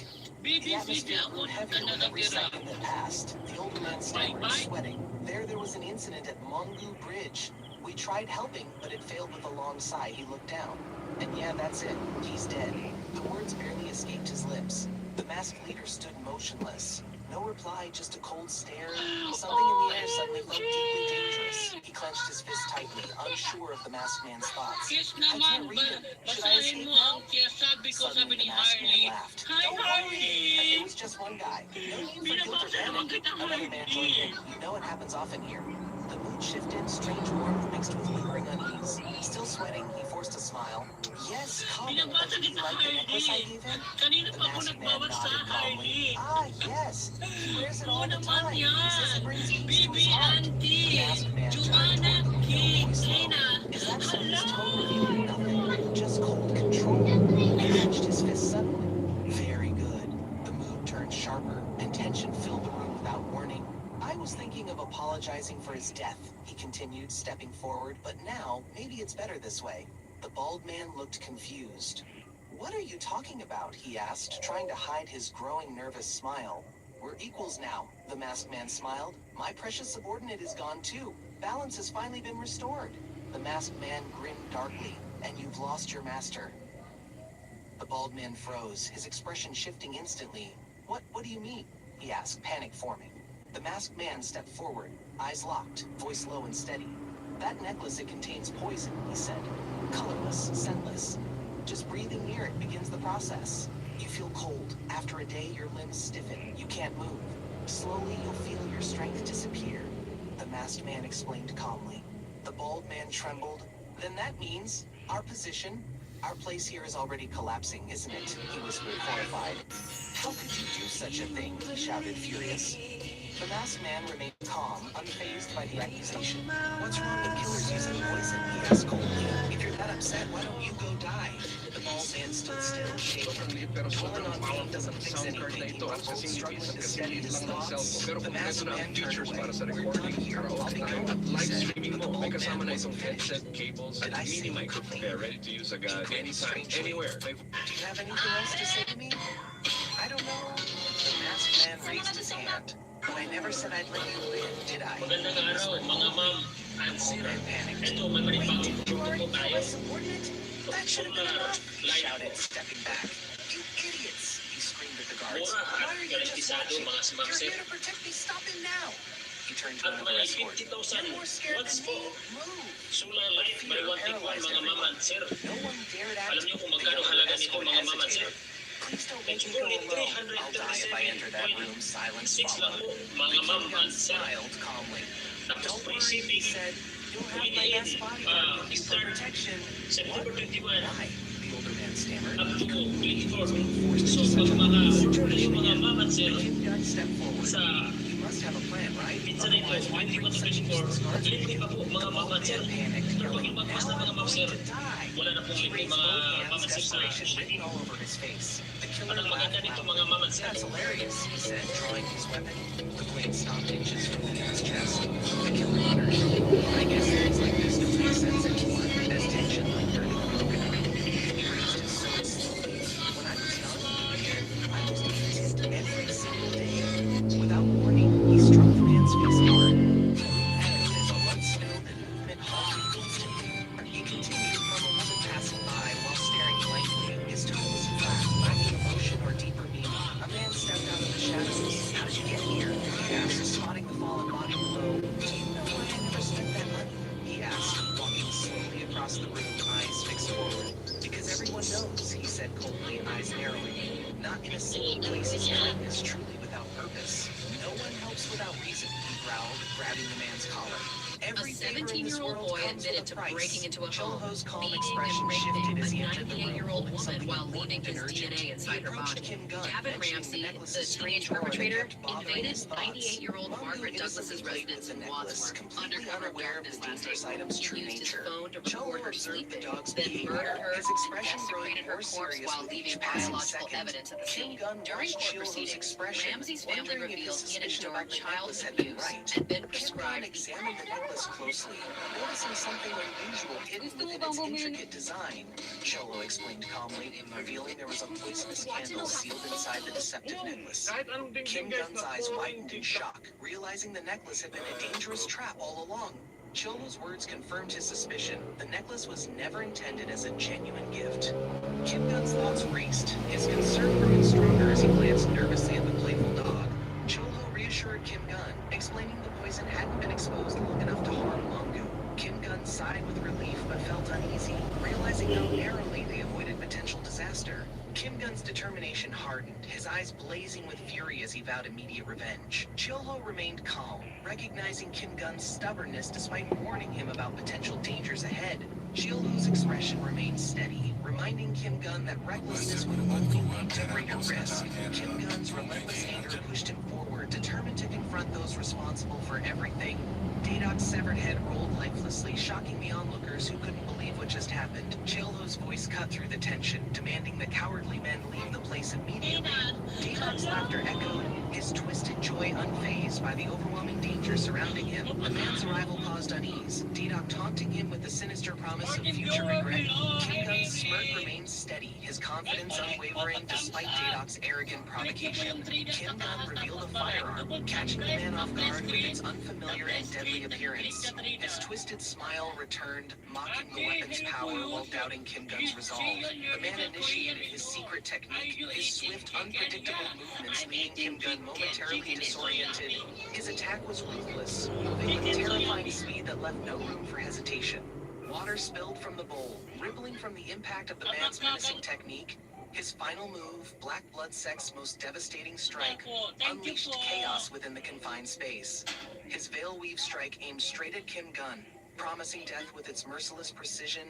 The atmosphere grew heavier with every second that passed. The older man stammered, sweating. There was an incident at Mongu Bridge. "We tried helping, but it failed with a long sigh." He looked down. "And yeah, that's it. He's dead." The words barely escaped his lips. The masked leader stood motionless. No reply, just a cold stare. Something in the air suddenly felt deeply dangerous. He clenched his fist tightly, unsure of the masked man's thoughts. Kiss "I can't naman, read it. Should I basahin escape mo now?" ang sinasabi ko, sabi Suddenly, ni the masked man Harley. laughed. Hi, "Don't worry. Harley! It was just one guy. No need for guilt or panic." Another man joined in. "You know it happens often here." The mood shifted, strange warmth mixed with lingering unease. Still sweating, he forced a smile. "Yes, come. Binabasa Did he kita, like the necklace I Harley. gave him?" Kanina The pa ako masked man nagbabasa, nodded calmly. Harley. "Ah, yes. He wears it all Oo the naman time. He says yan. it brings peace to Bibi his heart." The Auntie. masked man turned Joanna toward the window, voice low. Kina. "Is that so?" His tone Hello. revealed nothing, just cold control. He clenched his fist suddenly. "Very good." The mood turned sharper, and tension filled the room without warning. "I was thinking of apologizing for his death," he continued, stepping forward, "but now, maybe it's better this way." The bald man looked confused. "What are you talking about?" he asked, trying to hide his growing nervous smile. "We're equals now," the masked man smiled. "My precious subordinate is gone too. Balance has finally been restored." The masked man grinned darkly. "And you've lost your master." The bald man froze, his expression shifting instantly. What do you mean?" he asked, panic forming. The masked man stepped forward, eyes locked, voice low and steady. "That necklace, it contains poison," he said. "Colorless, scentless. Just breathing near it begins the process. You feel cold. After a day, your limbs stiffen. You can't move. Slowly, you'll feel your strength disappear." The masked man explained calmly. The bald man trembled. "Then that means our position, our place here is already collapsing, isn't it?" he whispered, horrified. "How could you do such a thing?" he shouted, furious. The masked man remained calm, unfazed by the accusation. "What's wrong with killers using poison?" he asked coldly. "If you're that upset, why don't you go die?" The bald man stood still, shaking. Dwelling on pain doesn't fix anything, he rumbled, struggling to steady his thoughts. The masked man turned away. "We're done here. I'll be going," he said. But the bald man wasn't finished. "Did I say you could leave?" He grinned strangely. "Do you have anything else to say to me?" "I don't know." The masked man raised his hand. "But I never said I'd let you live, did I?" Magandang He araw, whispered mga coldly. ma'am. The bald man panicked. Ito, may mali pa "Wait, akong didn't you already tutuko kill tayo. my subordinate? That should have been enough," he shouted, stepping back. "You idiots!" he screamed at the guards. Mura "Why at are you just garantisado watching? mga You're smaksip. here to protect me. Stop him now." He turned to At another may escort. 50,000 "You're more scared watts than po. me. Move." Solar light, Fear may 1 paralyzed mga everyone. maman, sir. No one dared act. Alam niyo kung The magkano younger halaga nito escort mga maman, sir? hesitated. "Please don't make me go alone. I'll die if I enter that room." Silence 6 lang followed. po, The mga king maman, sir. smiled calmly. Tapos "Don't free worry," he shipping. said. "You'll have my best bodyguard with you for Start protection." September 21 "Why?" the older man stammered. up to 24. Forced So, into such pag a mga situation yung mga again. maman, sir, The king guard stepped forward. sa "You must have a plan, right? pizza nito, Otherwise, why 24 bring to such 24, useless guards with libre you?" pa po mga The bald maman, sir. man panicked, Pero pag yelling, lumagpas "Now na mga I'm ma'am, going sir, to die." wala na pong He libre raised mga both hands, maman, sir, sa desperation ship. written all over his face. The killer Anong laughed maganda dito mga loudly. maman, sir? "That's hilarious," he said, drawing his weapon. The blade stopped inches from the man's chest. The killer muttered, "I guess things like this don't make sense anymore," as tension lingered in the broken room. He raised his sword slowly. "When I was young," he began, "I used to get tipped every single day." Without warning, he struck the man's face hard. The room echoed as blood spilled and movement halted instantly. He continued from a woman passing by while staring blankly. His tone was flat, lacking emotion or deeper meaning. A man stepped out of the shadows. across the room, eyes fixed forward. Because everyone knows, he said coldly, eyes narrowing. Not in a single place is kindness truly without purpose. No one helps without reason, he growled, grabbing the man's collar. Every favor in this world comes with a price. Breaking into a home, Cholo's calm beating expression and shifted raping as a he entered the room, 98-year-old holding woman something while leaving important his and urgent. DNA He inside her approached body. Kim Gunn, Gavin mentioning Ramsey, the necklace's teenage strange aura that perpetrator, kept bothering invaded his thoughts. 98-year-old Mongo Margaret innocently Douglas's played with residence the in necklace, Wadsworth, completely undercover unaware of the darkness last dangerous April. item's He true used his nature. phone to Cholo record her observed the sleeping, dog's then behavior, murdered her, his expression growing desecrated her more corpse serious while with leaving each passing biological second. evidence at the Kim scene. Gunn During watched court Chilo's proceedings, expression, Ramsey's family wondering if his revealed he had suspicion endured about the child necklace had been abuse right. and been Kim Gunn prescribed examined the necklace closely, noticing something unusual hidden within its intricate design. Cholo explained calmly, revealing there was a poisonous candle sealed inside the deceptive necklace. Kim Gunn's eyes widened in shock, realizing the necklace had been a dangerous trap all along. Cholo's words confirmed his suspicion. The necklace was never intended as a genuine gift. Kim Gunn's thoughts raced, his concern growing stronger as he glanced nervously at the playful dog. Cholo reassured Kim Gunn, explaining the poison hadn't been exposed long enough to harm Mongo. Kim Gunn sighed with relief but felt uneasy, realizing how narrowly they avoided potential disaster. Kim Gunn's determination hardened, his eyes blazing with fury as he vowed immediate revenge. Cholo remained calm, recognizing Kim Gunn's stubbornness despite warning him about potential dangers ahead. Cholo's expression remained steady, reminding Kim Gunn that recklessness would only lead to greater risk. Kim Gunn's relentless anger pushed him forward, determined to confront those responsible for everything. Dadok's severed head rolled lifelessly, shocking the onlookers who couldn't believe what just happened. Cholo's voice cut through the tension, demanding the cowardly men leave the place immediately. Dadok's laughter echoed, his twisted joy unfazed by the overwhelming danger surrounding him. The man's arrival caused unease, Dadok taunting him with the sinister promise of future regret. Kim Gunn's smirk remained steady, his confidence unwavering despite Dadok's arrogant provocation. Kim Gunn revealed a firearm, catching the man off guard with its unfamiliar and deadly appearance. His twisted smile returned, mocking the weapon's power while doubting Kim Gunn's resolve. The man initiated his secret technique, his swift, unpredictable movements leaving Kim Gunn momentarily disoriented. His attack was ruthless, moving with terrifying speed that left no room for hesitation. Water spilled from the bowl, rippling from the impact of the man's menacing technique. His final move, Black Blood Sect's most devastating strike, unleashed chaos within the confined space. His Veil Weave strike aimed straight at Kim Gunn, promising death with its merciless precision.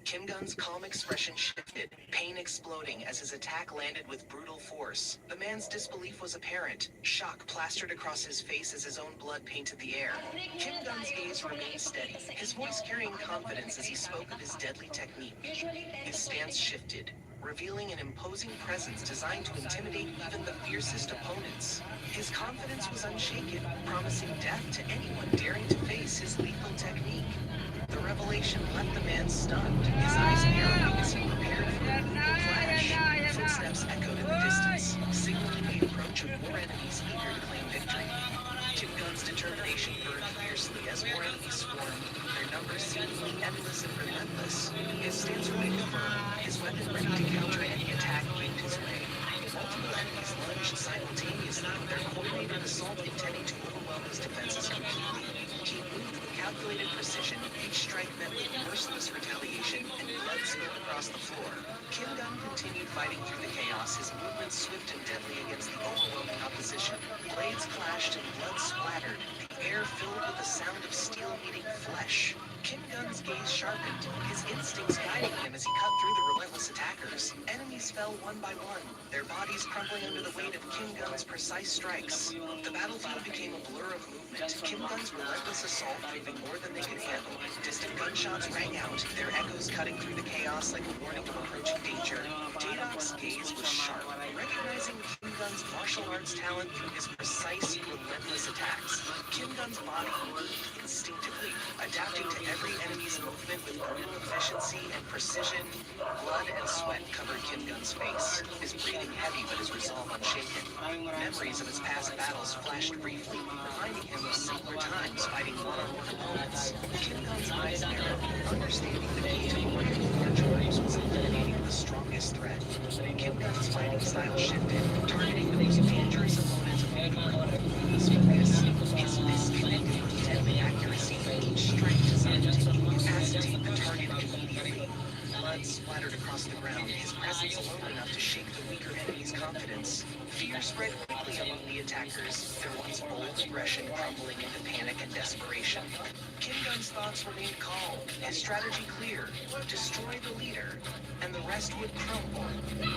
Kim Gunn's calm expression shifted, pain exploding as his attack landed with brutal force. The man's disbelief was apparent, shock plastered across his face as his own blood painted the air. Kim Gunn's gaze remained steady, his voice carrying confidence as he spoke of his deadly technique. His stance shifted, revealing an imposing presence designed to intimidate even the fiercest opponents. His confidence was unshaken, promising death to anyone daring to face his lethal technique. The revelation left the man stunned, his eyes narrowing as he prepared for a brutal flash. Footsteps echoed in the distance, signaling the approach of more enemies eager to claim victory. Kim Gunn's determination burned fiercely as more enemies swarmed, their numbers seemingly endless and relentless. His stance remained firm, his weapon ready to counter any attack aimed his way. Multiple enemies lunged simultaneously, their coordinated assault intending to overwhelm his defenses completely. He moved with calculated precision, each strike met with merciless retaliation, and blood spilled across the floor. Kim Gunn continued fighting through the chaos, his movements swift and deadly against the overwhelming opposition. Blades clashed and blood splattered, the air filled with the sound of steel meeting flesh. Kim Gunn's gaze sharpened, his instincts guiding him as he cut through the relentless attackers. Enemies fell one by one, their bodies crumbling under the weight of Kim Gunn's precise strikes. The battlefield became a blur of movement, Kim Gunn's relentless assault proving more than they could handle. Distant gunshots rang out, their echoes cutting through the chaos like a warning of approaching danger. Dadok's gaze was sharp, recognizing Kim Gunn's martial arts talent through his precise, relentless attacks. Kim Gunn's body moved instinctively, adapting to every enemy's movement with brutal efficiency and precision. Blood and sweat covered Kim Gunn's face, his breathing heavy but his resolve unshaken. Memories of his past battles flashed briefly, reminding him of simpler times fighting one-on-one opponents. Kim Gunn's eyes narrowed, understanding the key to winning large groups was eliminating the strongest threat. Kim Gunn's fighting style shifted, targeting the most dangerous opponent of all time. His focus, his fist connected with deadly accuracy, each strike designed to incapacitate the target immediately. Gun splattered across the ground, his presence alone enough to shake the weaker enemy's confidence. Fear spread quickly among the attackers, their once bold aggression crumbling into panic and desperation. Kim Gun's thoughts remained calm, his strategy clear: destroy the leader, and the rest would crumble.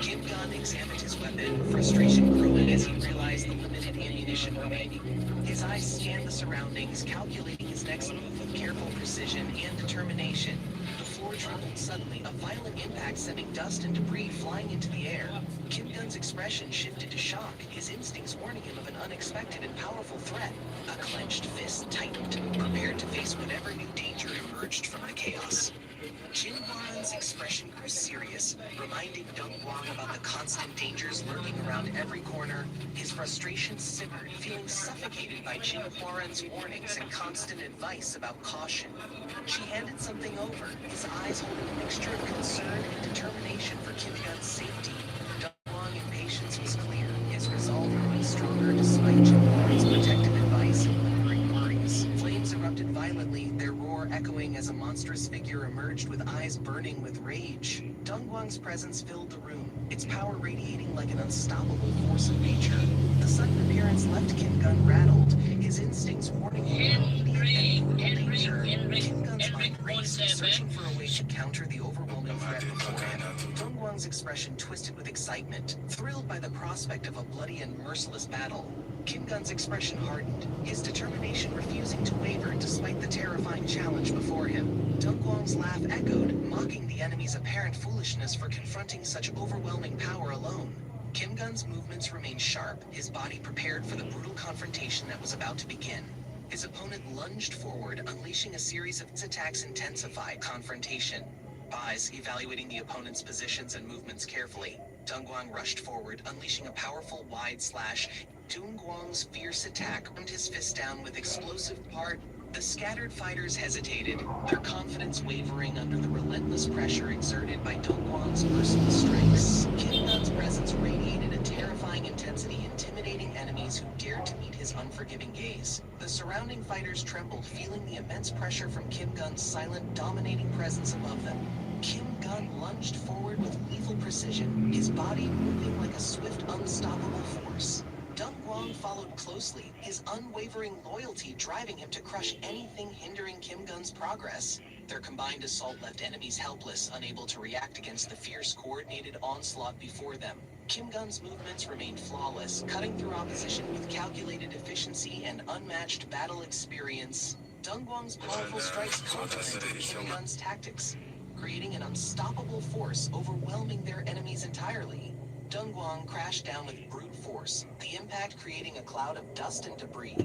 Kim Gun examined his weapon, frustration growing as he realized the limited ammunition remaining. His eyes scanned the surroundings, calculating his next move with careful precision and determination. The floor trembled suddenly, a violent impact sending dust and debris flying into the air. Kim Gun's expression shifted to shock, his instincts warning him of an unexpected and powerful threat. A clenched fist tightened, prepared to face whatever new danger emerged from the chaos. Jin Hwaran's expression grew serious, reminding Dong Guang about the constant dangers lurking around every corner. His frustration simmered, feeling suffocated by Jin Hwaran's warnings and constant advice about caution. She handed something over, his eyes holding a mixture of concern and determination for Kim Gun's safety. Dong Guang's impatience was clear, his resolve growing stronger despite Jin Hwaran's protective advice and lingering worries. Flames erupted violently, their roar echoing as a monstrous figure emerged with eyes burning with rage. Dong Guang's presence filled the room, its power radiating like an unstoppable force of nature. The sudden appearance left Kim Gun rattled, his instincts warning him of immediate and brutal danger. Kim Gun's mind raced, searching for a way to counter the overwhelming threat before him. Dong Guang's expression twisted with excitement, thrilled by the prospect of a bloody and merciless battle. Kim Gun's expression hardened, his determination refusing to waver despite the terrifying challenge before him. Dong Guang's laugh echoed, mocking the enemy's apparent foolishness for confronting such overwhelming power alone. Kim Gun's movements remained sharp, his body prepared for the brutal confrontation that was about to begin. His opponent lunged forward, unleashing a series of attacks intensified confrontation. Eyes evaluating the opponent's positions and movements carefully, Dong Guang rushed forward, unleashing a powerful wide slash. Dong Guang's fierce attack rammed his fist down with explosive power. The scattered fighters hesitated, their confidence wavering under the relentless pressure exerted by Dong Guang's merciless strikes. Kim Gun's presence radiated a terrifying intensity, intimidating enemies who dared to meet his unforgiving gaze. The surrounding fighters trembled, feeling the immense pressure from Kim Gun's silent, dominating presence above them. Kim Gun lunged forward with lethal precision, his body moving like a swift, unstoppable force. Dong Guang followed closely, his unwavering loyalty driving him to crush anything hindering Kim Gun's progress. Their combined assault left enemies helpless, unable to react against the fierce, coordinated onslaught before them. Kim Gun's movements remained flawless, cutting through opposition with calculated efficiency and unmatched battle experience. Dong Guang's powerful strikes complemented Kim Gun's tactics, creating an unstoppable force overwhelming their enemies entirely. Dong Guang crashed down with brute force, the impact creating a cloud of dust and debris.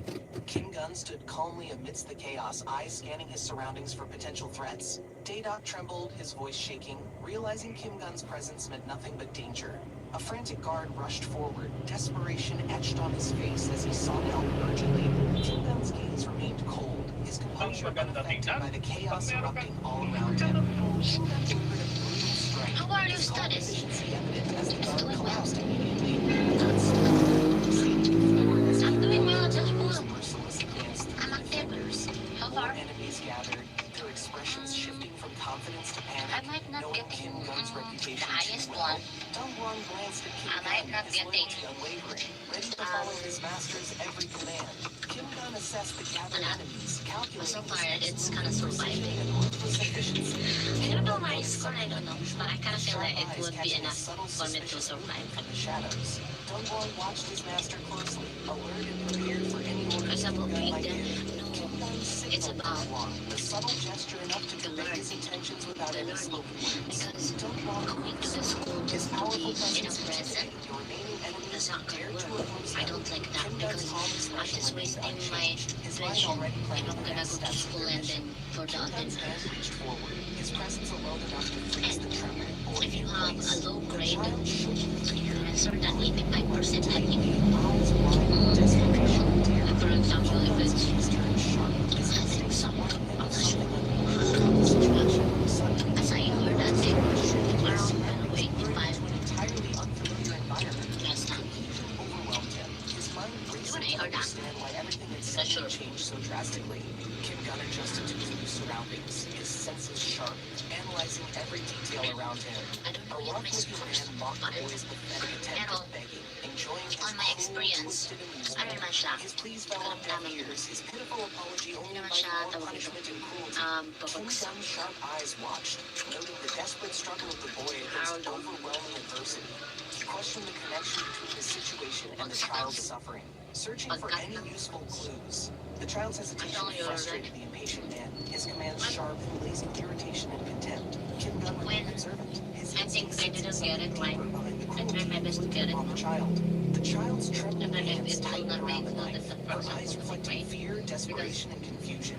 Kim Gun stood calmly amidst the chaos, eyes scanning his surroundings for potential threats. Daedok trembled, his voice shaking, realizing Kim Gun's presence meant nothing but danger. A frantic guard rushed forward, desperation etched on his face as he sought help urgently. Kim Gun's gaze remained cold, his composure unaffected by the chaos erupting all around him. Kim Gun delivered a brutal strike. How are your his calm studies? efficiency evident as the It's guard doing well. collapsed immediately. Guns splattered, saved the floor as I'm doing well at his school. merciless advance through I'm the active. defenders. How More far? enemies gathered, their expressions shifting from confidence to panic. I might not Knowing get Kim Gun's the reputation highest too well, one. Dong Guang glanced at Kim I might Gun, not his get loyalty unwavering, ready to follow his master's every command. Kim Gun assessed the gathered enemies, calculating So far, his it's next kinda move with surviving. precision and ruthless efficiency. I don't know Gun my noticed score, I something don't know, unusual, but I kinda his feel sharp that it eyes would be catching a enough subtle for me to suspicious survive. movement from the shadows. Dong Guang watched his master closely, alert and prepared for any order Because I Kim will Gun beat might them. give. Kim Gun It's signaled about Dong Guang, a subtle gesture enough to the convey learn, his intentions without the any learning. spoken words. Because Dong Guang going grew to the school his just to powerful be, presence present, intimidated the remaining enemies that's who not gonna dared to work. oppose I him. don't like that Kim Gun's because calm I'm expression just remained wasting my unchanged, his mind passion already if planning I'm the gonna next go to steps of school their and mission. then for the Kim Gun's admin. hand reached forward, his presence alone enough to freeze the trembling boy If you in have place. a low The grade, child shook in fear, answer that 85% tightening, admin. eyes wide with desperation and terror. For example, if Gun's it's gaze turned sharp, his an instincts exam, warning him I'm of not sure. something unusual about the situation. Suddenly, As I heard that they shifted were his around surroundings, blurring 85 into an entirely unfamiliar environment. last time. Confusion overwhelmed him, his mind racing When I to heard that, understand why everything had sure. suddenly changed so drastically. Kim Gun adjusted to his new surroundings, his senses sharp, analyzing every detail around him. I don't A know if my rough-looking man scores, mocked but the boy's pathetic attempt at begging, enjoying his on my cruel, experience, twisted ano amusement. naman siya, His pleas fell on deaf ears, his pitiful apology hindi only naman invited siya more tawag ito, punishment and cruelty. Kim babagsak. Gun's sharp eyes watched, noting the desperate struggle of the boy against overwhelming adversity. He questioned the connection between his situation and the child's suffering, searching for any useful clues. The child's hesitation frustrated the impatient man, his commands sharp and blazing irritation and contempt. Kim Gun remained observant, his I think I didn't get it right. behind the I tried my best to cruelty get it. on the child. The child's trembling Even if hands it will tightened not around make the notice knife, of her person eyes reflecting right? fear, desperation, and confusion.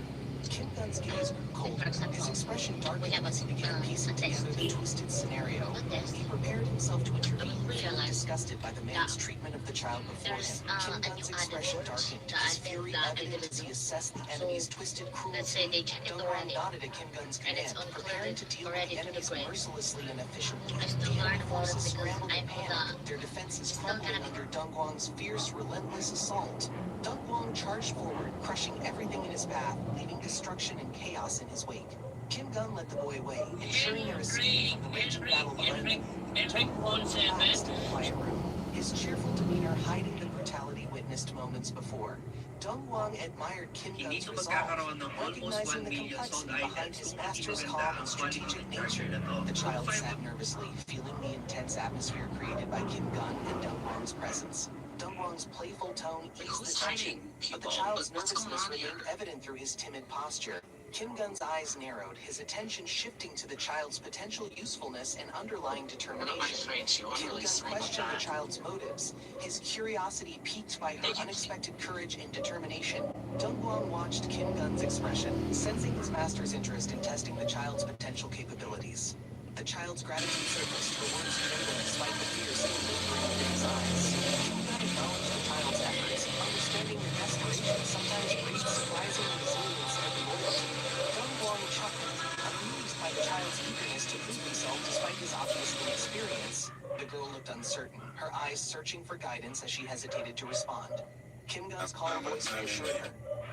Kim Gun's gaze grew colder, his expression darkening as he began piecing together the twisted scenario. He prepared himself to intervene, feeling disgusted by the man's treatment of the child before There's him. Kim a new Gun's added expression word darkened, that I his think fury that evident as he assessed the enemy's twisted let's say cruelty. they check it Dongwon already, nodded at Kim Gun's and it's command, preparing to deal with already the to the enemies grave. mercilessly and efficiently. I still The learn enemy about it forces because scrambled I and know panicked, their defenses still crumbling gonna be under Dongwon's fierce, relentless assault. Dongwon charged forward, crushing everything in his path, leaving destruction and chaos in his wake. Kim Gun led the boy away, ensuring their escape from the raging battle behind them. Dongwon relaxed in the quiet room, his cheerful demeanor hiding the brutality witnessed moments before. Dongwon admired Kim Hindi Gun's ito resolve, magkakaroon ng almost recognizing 1 the million sold complexity behind items his kung hindi master's maganda calm ang and quality strategic ng nature. treasure na to. The child Kung sat nervously, feeling the intense atmosphere created by Kim Gun and Dongwon's presence. Dongwon's playful tone eased the tension, but the child's nervousness remained evident through his timid posture. Kim Gun's eyes narrowed, his attention shifting to the child's potential usefulness and underlying determination. Kim Gun questioned the child's motives, his curiosity piqued by her unexpected courage and determination. Dongwon watched Kim Gun's expression, sensing his master's interest in testing the child's potential capabilities. The child's gratitude surfaced, her words trembling despite the fear still lingering in his eyes. Kim Gun acknowledged the child's efforts, understanding their desperation sometimes breeds surprising resilience and loyalty. Dongwon chuckled, amused by the child's eagerness to prove himself despite his obvious inexperience. The girl looked uncertain, her eyes searching for guidance as she hesitated to respond. Kim Gun's calm voice reassured her,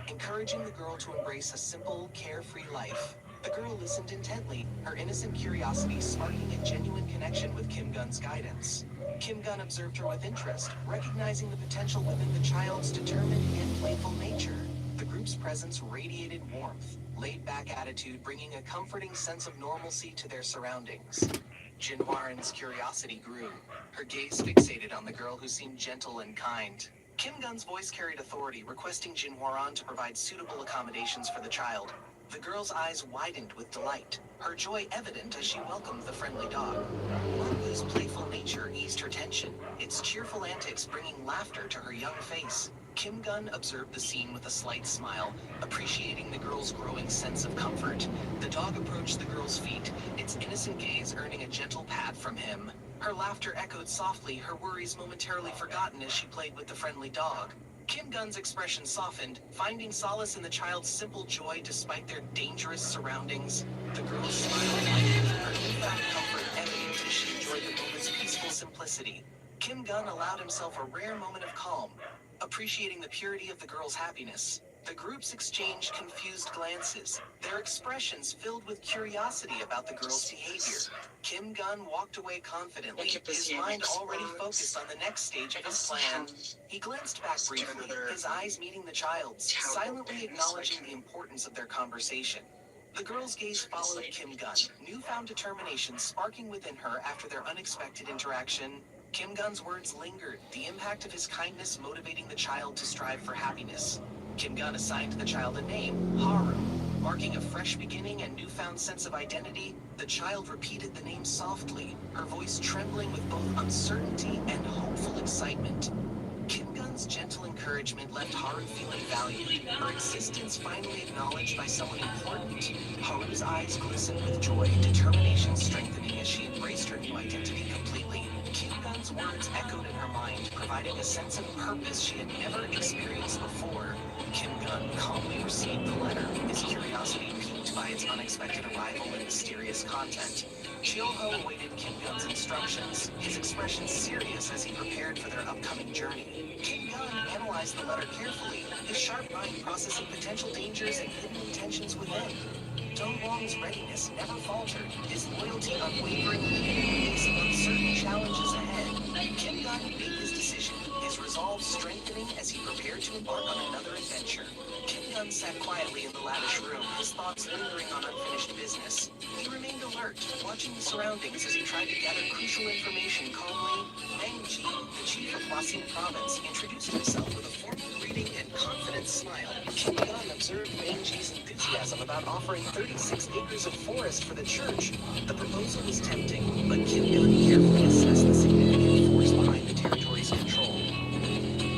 encouraging the girl to embrace a simple, carefree life. The girl listened intently, her innocent curiosity sparking a genuine connection with Kim Gun's guidance. Kim Gun observed her with interest, recognizing the potential within the child's determined and playful nature. The group's presence radiated warmth, laid-back attitude bringing a comforting sense of normalcy to their surroundings. Jinhwaren's curiosity grew, her gaze fixated on the girl who seemed gentle and kind. Kim Gun's voice carried authority, requesting Jinhwaran to provide suitable accommodations for the child. The girl's eyes widened with delight, her joy evident as she welcomed the friendly dog. Margu's playful nature eased her tension, its cheerful antics bringing laughter to her young face. Kim Gun observed the scene with a slight smile, appreciating the girl's growing sense of comfort. The dog approached the girl's feet, its innocent gaze earning a gentle pat from him. Her laughter echoed softly, her worries momentarily forgotten as she played with the friendly dog. Kim Gun's expression softened, finding solace in the child's simple joy despite their dangerous surroundings. The girl's smile lightened, her newfound comfort evident as she enjoyed the moment's peaceful simplicity. Kim Gun allowed himself a rare moment of calm, appreciating the purity of the girl's happiness. The groups exchanged confused glances, their expressions filled with curiosity about the girl's behavior. Kim Gun walked away confidently, his mind already focused on the next stage of his plan. He glanced back briefly, his eyes meeting the child's, silently acknowledging the importance of their conversation. The girl's gaze followed Kim Gun, newfound determination sparking within her after their unexpected interaction. Kim Gun's words lingered, the impact of his kindness motivating the child to strive for happiness. Kim Gun assigned the child a name, Haru. Marking a fresh beginning and newfound sense of identity, the child repeated the name softly, her voice trembling with both uncertainty and hopeful excitement. Kim Gun's gentle encouragement left Haru feeling valued, her existence finally acknowledged by someone important. Haru's eyes glistened with joy, determination strengthening as she embraced her new identity completely. Kim Gun's words echoed in her mind, providing a sense of purpose she had never experienced before. Kim Gun calmly received the letter, his curiosity piqued by its unexpected arrival and mysterious content. Chil-ho awaited Kim Gun's instructions, his expression serious as he prepared for their upcoming journey. Kim Gun analyzed the letter carefully, his sharp mind processing potential dangers and hidden intentions within. Dong Wang's readiness never faltered, his loyalty unwavering even in the face of uncertain challenges ahead. Kim Gun made his decision, his resolve strengthening as he prepared to embark on another adventure. Kim Gun sat quietly in the lavish room, his thoughts lingering on unfinished business. He remained alert, watching the surroundings as he tried to gather crucial information calmly. Wang Ji, the chief of Huaxing province, introduced himself with a formal greeting and confident smile. Kim Gun observed Wang Ji's enthusiasm about offering 36 acres of forest for the church. The proposal was tempting, but Kim Gun carefully assessed the significant force behind the territory's control.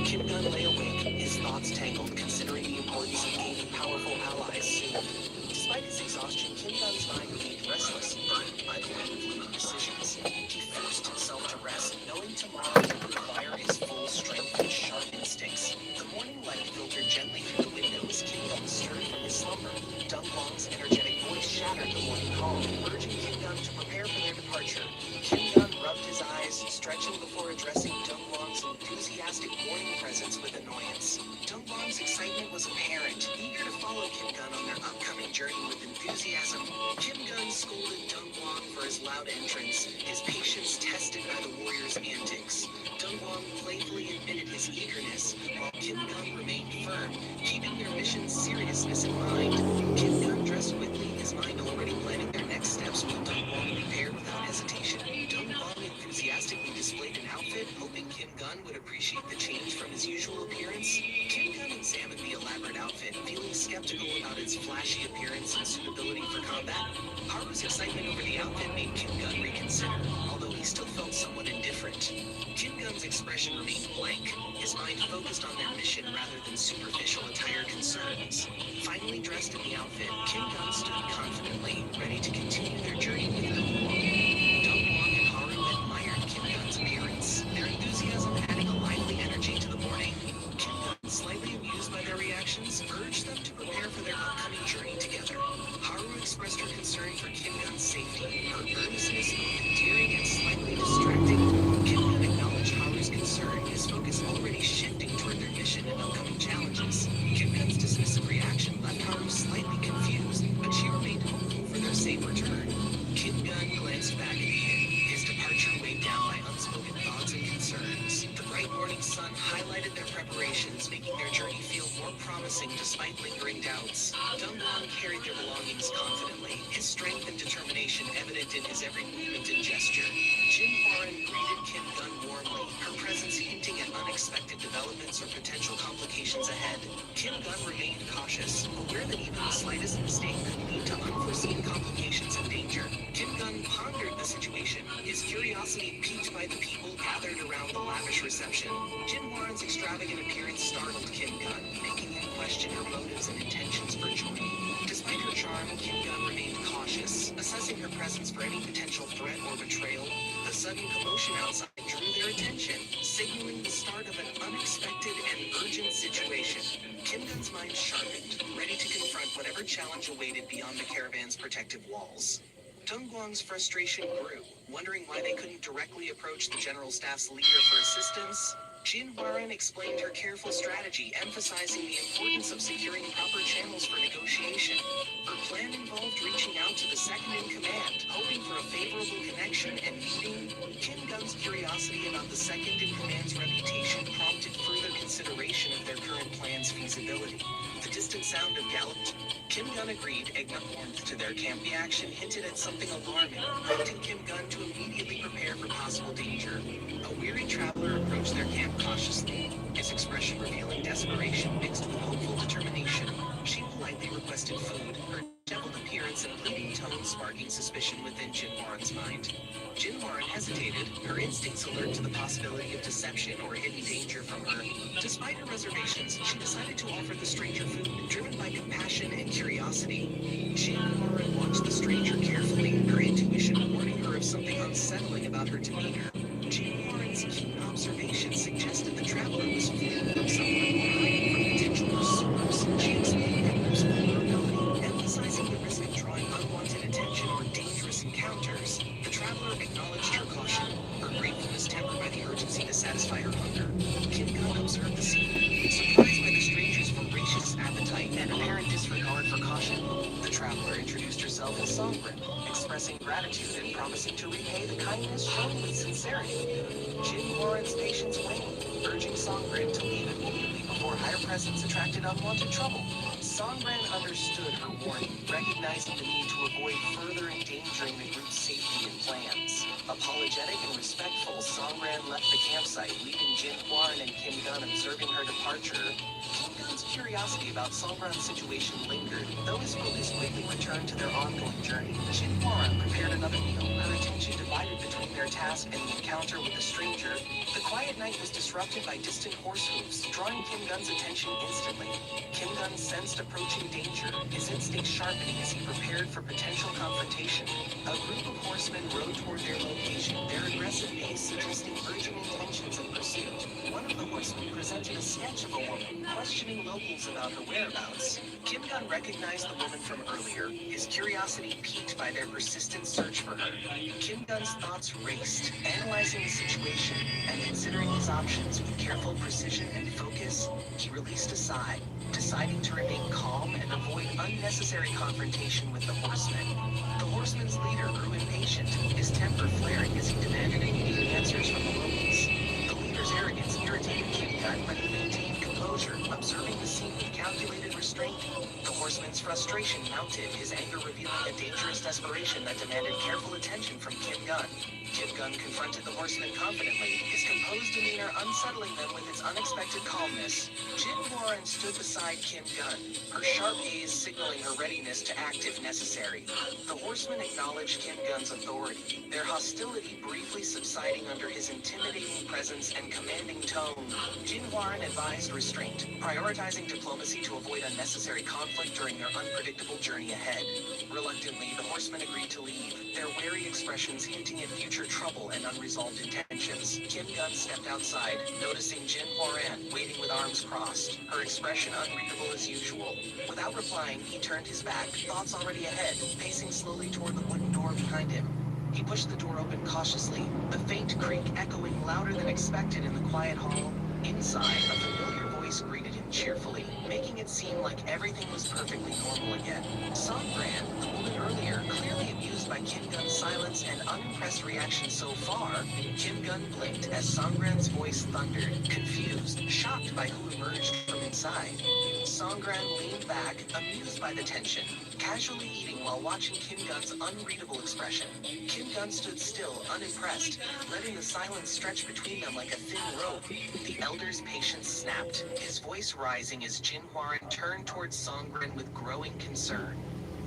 Kim Gun lay awake, his thoughts tangled, considering the importance of gaining powerful allies soon. Despite his exhaustion, Kim Gun's mind remained restless, burdened by the weight of looming decisions. He forced himself to rest, knowing tomorrow would require his full strength and sharp instincts. The morning light filtered gently through the window as Kim Gun stirred from his slumber. Dong Wang's energetic voice shattered the morning calm, urging Kim Gun to prepare for their departure. Kim Gun rubbed his eyes, stretching before addressing Dong Wang's enthusiastic morning presence with annoyance. Dong Wang's excitement was apparent, eager to follow Kim Gun on their upcoming journey with enthusiasm. Kim Gun scolded Dong Wang for his loud entrance, his patience tested by the warrior's antics. Dong Wang playfully admitted his eagerness, while Kim Gun remained firm, keeping their mission's seriousness in mind. Kim Gun dressed quickly, his mind already planning their next steps, while Dong Wang prepared without hesitation. Dong Wang enthusiastically displayed an outfit, hoping Kim Gun would appreciate the change from his usual appearance. Kim Gun examined the elaborate outfit, feeling skeptical about its flashy appearance and suitability for combat. Haru's excitement over the outfit made Kim Gun reconsider, although he still felt somewhat indifferent. Kim Gun's expression remained blank, his mind focused on their mission rather than superficial attire concerns. Finally dressed in the outfit, Kim Gun stood confidently, ready to continue their journey with Dong Wang. Dong Wang and Haru admired Kim Gun's appearance, their enthusiasm adding a lively energy to the morning. Kim Gun, slightly amused by their reactions, urged them to prepare for their upcoming journey together. Haru expressed her concern for Kim Gun's safety, her earnestness both endearing and slightly distracting. Kim Gun acknowledged Haru's concern, his focus already shifting toward their mission and upcoming challenges. Kim Gun's dismissive reaction left Haru slightly confused, but she remained hopeful for their safe return. Kim Gun glanced back at the inn, his departure weighed down by unspoken thoughts and concerns. The bright morning sun highlighted their preparations, making their journey feel more promising despite lingering doubts. Dong Wang carried their belongings confidently, his strength and determination evident in his every movement and gesture. Jin Huaren greeted Kim Gun warmly, her presence hinting at unexpected developments or potential complications ahead. Kim Gun remained cautious, aware that even the slightest mistake could lead to unforeseen complications and danger. Kim Gun pondered the situation, his curiosity piqued by the people gathered around the lavish reception. Jin Huaren's extravagant appearance startled Kim Gun, making him question her motives and intentions for joining. Despite her charm, Kim Gun remained cautious, assessing her presence for any potential threat or betrayal. The sudden commotion outside drew their attention, signaling the start of an unexpected and urgent situation. Kim Gun's mind sharpened, ready to confront whatever challenge awaited beyond the caravan's protective walls. Dong Guang's frustration grew, wondering why they couldn't directly approach the general staff's leader for assistance. Jin Huaren explained her careful strategy, emphasizing the importance of securing proper channels for negotiation. Her plan involved reaching out to the second in command, hoping for a favorable connection and meeting. Kim Gun's curiosity about the second in command's reputation prompted further consideration of their current plan's feasibility. The distant sound of galloped. Kim Gun agreed, egging up warmth to their camp. The action hinted at something alarming, prompting Kim Gun to immediately prepare for possible danger. A weary traveler approached their camp cautiously, his expression revealing desperation mixed with hopeful determination. She politely requested food, her disheveled appearance and pleading tone sparking suspicion within Jin Huaren's mind. Jin Huaren hesitated, her instincts alert to the possibility of deception or hidden danger from her. Despite her reservations, she decided to offer the stranger food, driven by compassion and curiosity. Jin Huaren watched the stranger carefully, her intuition warning her of something unsettling about her demeanor. Jin Huaren's keen observation suggested the traveler was fearing of someone or hiding from potential pursuers. She explained the group's vulnerability, emphasizing the risk of drawing unwanted attention or dangerous encounters. The traveler acknowledged her caution, her gratefulness tempered by the urgency to satisfy her hunger. Kim Gun observed the scene, surprised by the stranger's voracious appetite and apparent disregard for caution. The traveler introduced himself as Songren, expressing gratitude and promising to repay the kindness shown with sincerity. Jin Hwaran's patience waned, urging Songren to leave immediately before higher presence attracted unwanted trouble. Songren understood her warning, recognizing the need to avoid further endangering the group's safety and plans. Apologetic and respectful, Songren left the campsite, leaving Jin Hwaran and Kim Gun observing her departure. Kim Gun's curiosity about Songren's situation lingered, though his focus quickly returned to their ongoing journey. Jin Hwaran prepared another meal, her attention divided between their task and the encounter with the stranger. The quiet night was disrupted by distant horse hooves, drawing Kim Gun's attention instantly. Kim Gun sensed approaching danger, his instincts sharpening as he prepared for potential confrontation. A group of horsemen rode toward their location, their aggressive pace suggesting urgent intentions in pursuit. One of the horsemen presented a sketch of a woman, questioning locals about her whereabouts. Kim Gun recognized the woman from earlier, his curiosity piqued by their persistent search for her. Kim Gun's thoughts raced, analyzing the situation and considering his options with careful precision and focus. He released a sigh, deciding to remain calm and avoid unnecessary confrontation with the horsemen. The horseman's leader grew impatient, his temper flaring as he demanded immediate answers from the locals. The leader's arrogance irritated Kim Gun, but he maintained composure, observing the scene with calculated restraint. The horseman's frustration mounted, his anger revealing a dangerous desperation that demanded careful attention from Kim Gun. Kim Gun confronted the horseman confidently, his composed demeanor unsettling them with its unexpected calmness. Jin Hwaran stood beside Kim Gun, her sharp gaze signaling her readiness to act if necessary. The horseman acknowledged Kim Gun's authority, their hostility briefly subsiding under his intimidating presence and commanding tone. Jin Hwaran advised restraint, prioritizing diplomacy to avoid unnecessary conflict during their unpredictable journey ahead. Reluctantly, the horsemen agreed to leave, their wary expressions hinting at future trouble and unresolved intentions. Kim Gun stepped outside, noticing Jin Hwaran waiting with arms crossed, her expression unreadable as usual. Without replying, he turned his back, thoughts already ahead, pacing slowly toward the wooden door behind him. He pushed the door open cautiously, the faint creak echoing louder than expected in the quiet hall. Inside, a familiar voice greeted him cheerfully, making it seem like everything was perfectly normal again. Songran, the woman earlier, clearly amused by Kim Gun's silence and unimpressed reaction so far. Kim Gun blinked as Songran's voice thundered, confused, shocked by who emerged from inside. Songran leaned back, amused by the tension, casually eating while watching Kim Gun's unreadable expression. Kim Gun stood still, unimpressed, letting the silence stretch between them like a thin rope. The elder's patience snapped, his voice rising as Jin Hwaran turned towards Songren with growing concern.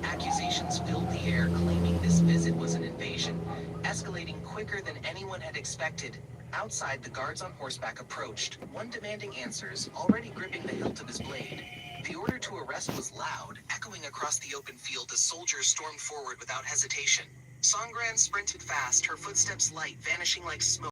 Accusations filled the air, claiming this visit was an invasion, escalating quicker than anyone had expected. Outside, the guards on horseback approached, one demanding answers, already gripping the hilt of his blade. The order to arrest was loud, echoing across the open field as soldiers stormed forward without hesitation. Songran sprinted fast, her footsteps light, vanishing like smoke.